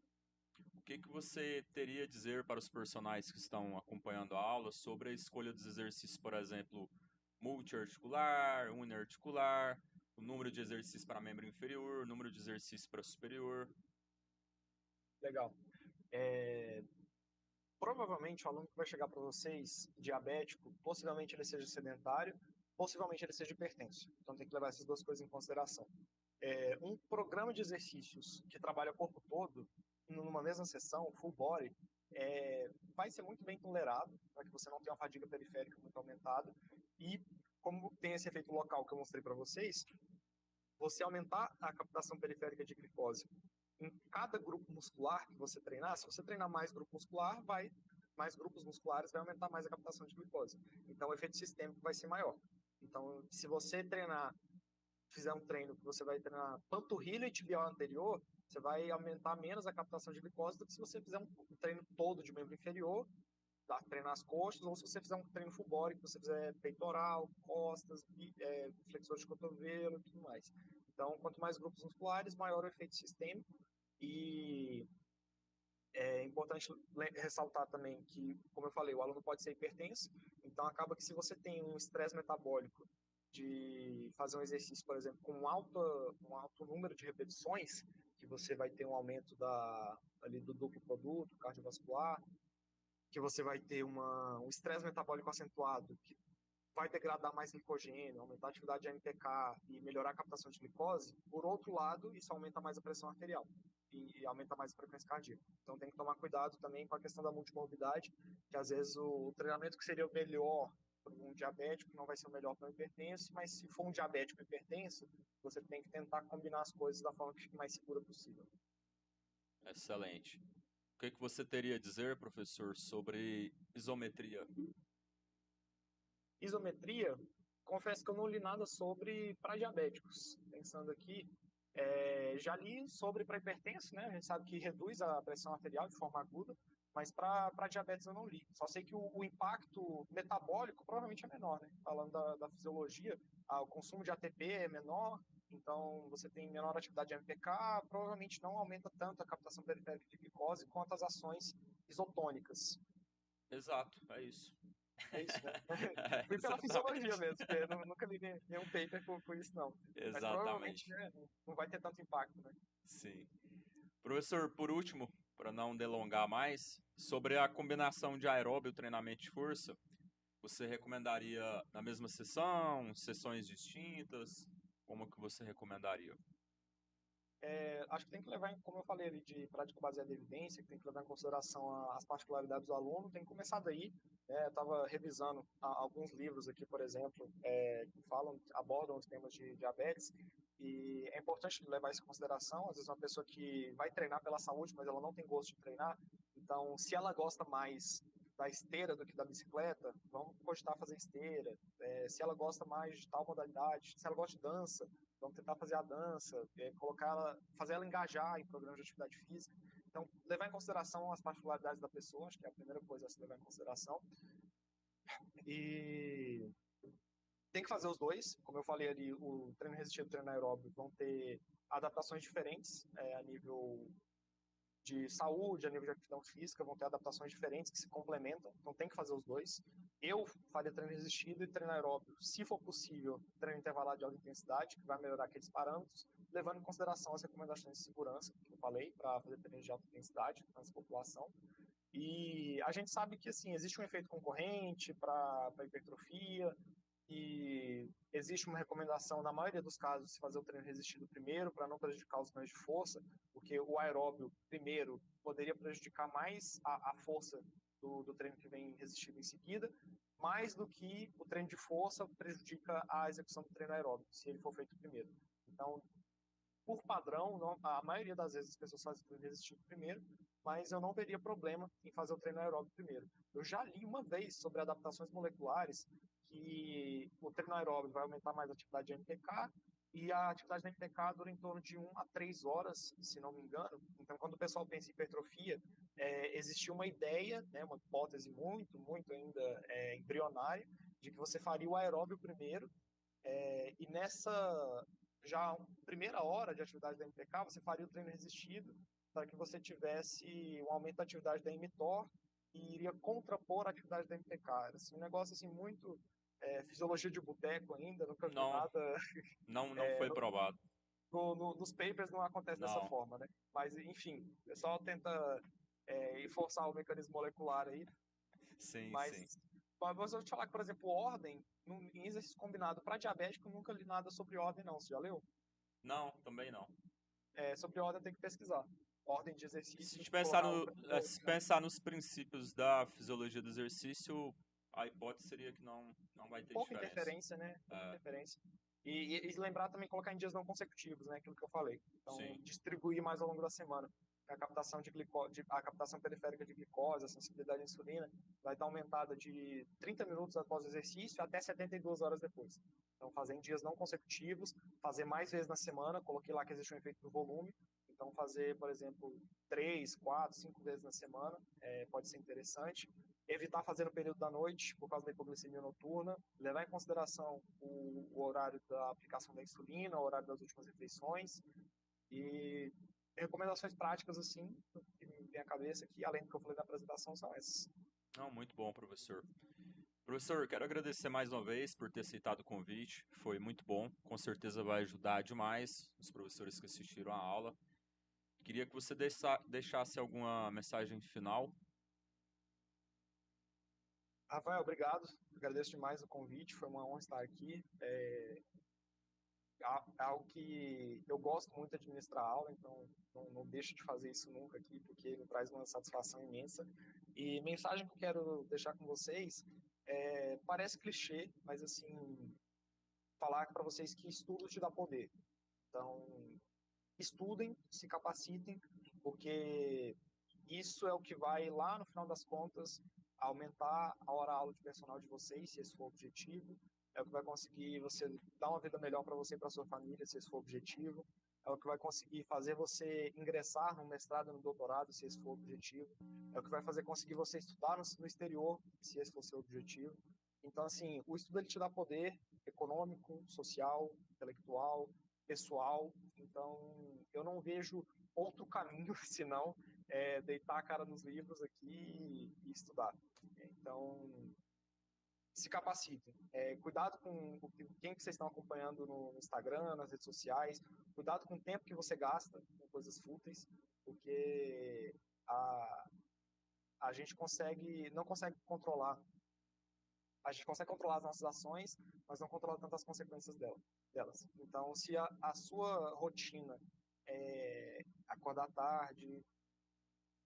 o que você teria a dizer para os personagens que estão acompanhando a aula sobre a escolha dos exercícios, por exemplo, multiarticular, uniarticular, o número de exercícios para membro inferior, o número de exercícios para superior?
Legal. Provavelmente o aluno que vai chegar para vocês diabético, possivelmente ele seja sedentário, possivelmente ele seja hipertenso. Então tem que levar essas duas coisas em consideração. Um programa de exercícios que trabalha o corpo todo, numa mesma sessão, full body, vai ser muito bem tolerado, para que você não tenha uma fadiga periférica muito aumentada. E como tem esse efeito local que eu mostrei para vocês, você aumentar a captação periférica de glicose em cada grupo muscular que você treinar, se você treinar mais grupo muscular, mais grupos musculares vai aumentar mais a captação de glicose. Então o efeito sistêmico vai ser maior. Então, se você fizer um treino que você vai treinar panturrilha e tibial anterior, você vai aumentar menos a captação de glicose do que se você fizer um treino todo de membro inferior, treinar as coxas, ou se você fizer um treino full body, que você fizer peitoral, costas, flexor de cotovelo e tudo mais. Então, quanto mais grupos musculares, maior o efeito sistêmico. E é importante ressaltar também que, como eu falei, o aluno pode ser hipertenso, então acaba que se você tem um estresse metabólico de fazer um exercício, por exemplo, com um alto número de repetições, que você vai ter um aumento ali do duplo produto cardiovascular, que você vai ter um estresse metabólico acentuado, que vai degradar mais glicogênio, aumentar a atividade de AMPK e melhorar a captação de glicose. Por outro lado, isso aumenta mais a pressão arterial e aumenta mais a frequência cardíaca. Então tem que tomar cuidado também com a questão da multimorbidade, que às vezes o treinamento que seria o melhor para um diabético não vai ser o melhor para um hipertenso, mas se for um diabético hipertenso, você tem que tentar combinar as coisas da forma que fique mais segura possível.
Excelente. O que você teria a dizer, professor, sobre isometria?
Isometria, confesso que eu não li nada sobre para diabéticos. Pensando aqui, já li sobre para hipertenso, né? A gente sabe que reduz a pressão arterial de forma aguda, mas para diabetes eu não li. Só sei que o impacto metabólico provavelmente é menor, né? Falando da fisiologia, o consumo de ATP é menor, então você tem menor atividade de MPK, provavelmente não aumenta tanto a captação periférica de glicose quanto as ações isotônicas.
Exato, é isso.
É isso, né? Fui pela fisiologia
Exatamente.
mesmo, porque eu nunca li nenhum paper por isso, não. Mas provavelmente,
Exatamente.
né, não vai ter tanto impacto, né?
Sim. Professor, por último, para não delongar mais, sobre a combinação de aeróbio e treinamento de força, você recomendaria na mesma sessão, sessões distintas? Como que você recomendaria?
Acho que tem que levar, como eu falei ali, de prática baseada em evidência, que tem que levar em consideração as particularidades do aluno, tem que começar daí. Né? Eu estava revisando alguns livros aqui, por exemplo, que abordam os temas de diabetes, e é importante levar isso em consideração. Às vezes uma pessoa que vai treinar pela saúde, mas ela não tem gosto de treinar, então se ela gosta mais da esteira do que da bicicleta, vamos cogitar fazer esteira. Se ela gosta mais de tal modalidade, se ela gosta de dança, vamos tentar fazer a dança, fazer ela engajar em programas de atividade física. Então, levar em consideração as particularidades da pessoa, acho que é a primeira coisa a se levar em consideração. E tem que fazer os dois. Como eu falei ali, o treino resistido e o treino aeróbio vão ter adaptações diferentes a nível de saúde, a nível de aptidão física, vão ter adaptações diferentes que se complementam, então tem que fazer os dois. Eu faria treino resistido e treino aeróbio, se for possível, treino intervalado de alta intensidade, que vai melhorar aqueles parâmetros, levando em consideração as recomendações de segurança, que eu falei, para fazer treino de alta intensidade nessa população. E a gente sabe que, assim, existe um efeito concorrente para hipertrofia, e existe uma recomendação, na maioria dos casos, se fazer o treino resistido primeiro, para não prejudicar os ganhos de força, porque o aeróbio primeiro poderia prejudicar mais a força do treino que vem resistido em seguida, mais do que o treino de força prejudica a execução do treino aeróbio, se ele for feito primeiro. Então, por padrão, não, a maioria das vezes as pessoas fazem o treino resistido primeiro, mas eu não veria problema em fazer o treino aeróbio primeiro. Eu já li uma vez sobre adaptações moleculares que o treino aeróbio vai aumentar mais a atividade de MPK e a atividade da MPK dura em torno de 1 a 3 horas, se não me engano. Então, quando o pessoal pensa em hipertrofia, existia uma ideia, né, uma hipótese muito ainda embrionária, de que você faria o aeróbio primeiro, e nessa já primeira hora de atividade da MPK, você faria o treino resistido para que você tivesse um aumento da atividade da mTOR e iria contrapor a atividade da MPK. Era assim, um negócio assim muito fisiologia de boteco ainda, nunca vi
Não,
nada.
não foi provado.
Nos papers não acontece dessa
Não,
forma, né? Mas, enfim, o pessoal tenta forçar o mecanismo molecular aí,
sim, sim.
mas eu vou te falar que, por exemplo, ordem, em exercício combinado para diabético, eu nunca li nada sobre ordem, não. Você já leu?
Não, também não.
Sobre ordem tem que pesquisar. Ordem de
Se a
exercício,
gente pensar,
colocar o
se pensar nos princípios da fisiologia do exercício, a hipótese seria que não vai ter
pouca
diferença.
interferência, né? Pouca
É,
interferência. E lembrar também colocar em dias não consecutivos, né? Aquilo que eu falei. Então,
sim,
distribuir mais ao longo da semana. A captação a captação periférica de glicose, a sensibilidade à insulina, vai estar aumentada de 30 minutos após o exercício até 72 horas depois. Então, fazer em dias não consecutivos, fazer mais vezes na semana, coloquei lá que existe um efeito do volume. Então, fazer, por exemplo, 3, 4, 5 vezes na semana pode ser interessante. Evitar fazer no período da noite, por causa da hipoglicemia noturna. Levar em consideração o horário da aplicação da insulina, o horário das últimas refeições. E recomendações práticas, assim, que me vem à cabeça aqui, além do que eu falei na apresentação, são essas.
não, muito bom, professor. Professor, quero agradecer mais uma vez por ter aceitado o convite. Foi muito bom. Com certeza vai ajudar demais os professores que assistiram a aula. Queria que você deixasse alguma mensagem final.
Rafael, obrigado. Agradeço demais o convite. Foi uma honra estar aqui. É algo que eu gosto muito de ministrar aula, então não deixo de fazer isso nunca aqui, porque me traz uma satisfação imensa. E mensagem que eu quero deixar com vocês parece clichê, mas assim, falar para vocês que estudo te dá poder. Então, estudem, se capacitem, porque isso é o que vai, lá no final das contas, aumentar a hora-aula de personal de vocês, se esse for o objetivo. É o que vai conseguir você dar uma vida melhor para você e para sua família, se esse for o objetivo. é o que vai conseguir fazer você ingressar no mestrado, no doutorado, se esse for o objetivo, é o que vai fazer conseguir você estudar no exterior, se esse for o seu objetivo. Então, assim, o estudo ele te dá poder econômico, social, intelectual, pessoal. Então, eu não vejo outro caminho senão deitar a cara nos livros aqui e estudar. Então, se capacitem. Cuidado com quem que vocês estão acompanhando no Instagram, nas redes sociais. Cuidado com o tempo que você gasta com coisas fúteis, porque a gente não consegue controlar. A gente consegue controlar as nossas ações, mas não controla tanto as consequências delas. Então, se a sua rotina é acordar tarde,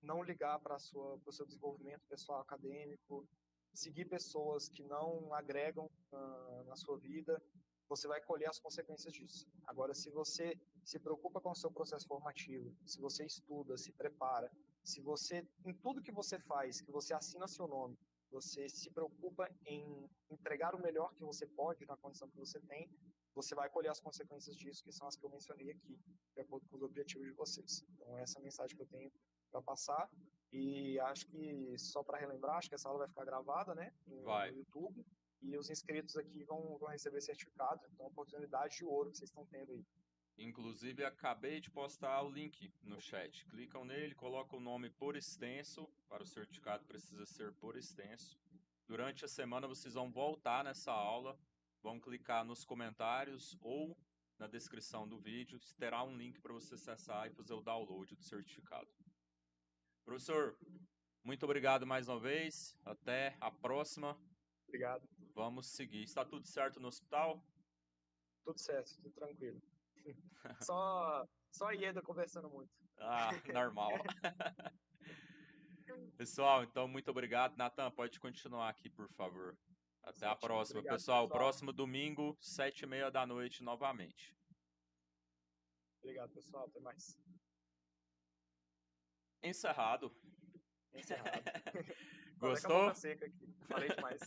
não ligar para o seu desenvolvimento pessoal acadêmico, seguir pessoas que não agregam na sua vida, você vai colher as consequências disso. Agora, se você se preocupa com o seu processo formativo, se você estuda, se prepara, se você, em tudo que você faz, que você assina seu nome, você se preocupa em entregar o melhor que você pode na condição que você tem, você vai colher as consequências disso, que são as que eu mencionei aqui, de acordo com os objetivos de vocês. Então, essa é a mensagem que eu tenho para passar. E acho que, só para relembrar, acho que essa aula vai ficar gravada, né, no
Vai.
YouTube, e os inscritos aqui vão receber certificado, então oportunidade de ouro que vocês estão tendo aí.
Inclusive, acabei de postar o link no chat. Clicam nele, colocam o nome por extenso. Para o certificado precisa ser por extenso. Durante a semana vocês vão voltar nessa aula, vão clicar nos comentários ou na descrição do vídeo. Terá um link para você acessar e fazer o download do certificado. Professor, muito obrigado mais uma vez. Até a próxima.
Obrigado.
Vamos seguir. Está tudo certo no hospital?
Tudo certo, tudo tranquilo. Só a Ieda conversando muito.
Ah, normal. Pessoal, então muito obrigado. Nathan, pode continuar aqui, por favor. Até a
Certinho.
próxima.
Obrigado,
Pessoal,
pessoal.
próximo domingo, 7h30 da noite, novamente.
Obrigado, pessoal. Até mais.
Encerrado.
Encerrado. Tô até com a boca
Gostou?
seca aqui. Falei demais.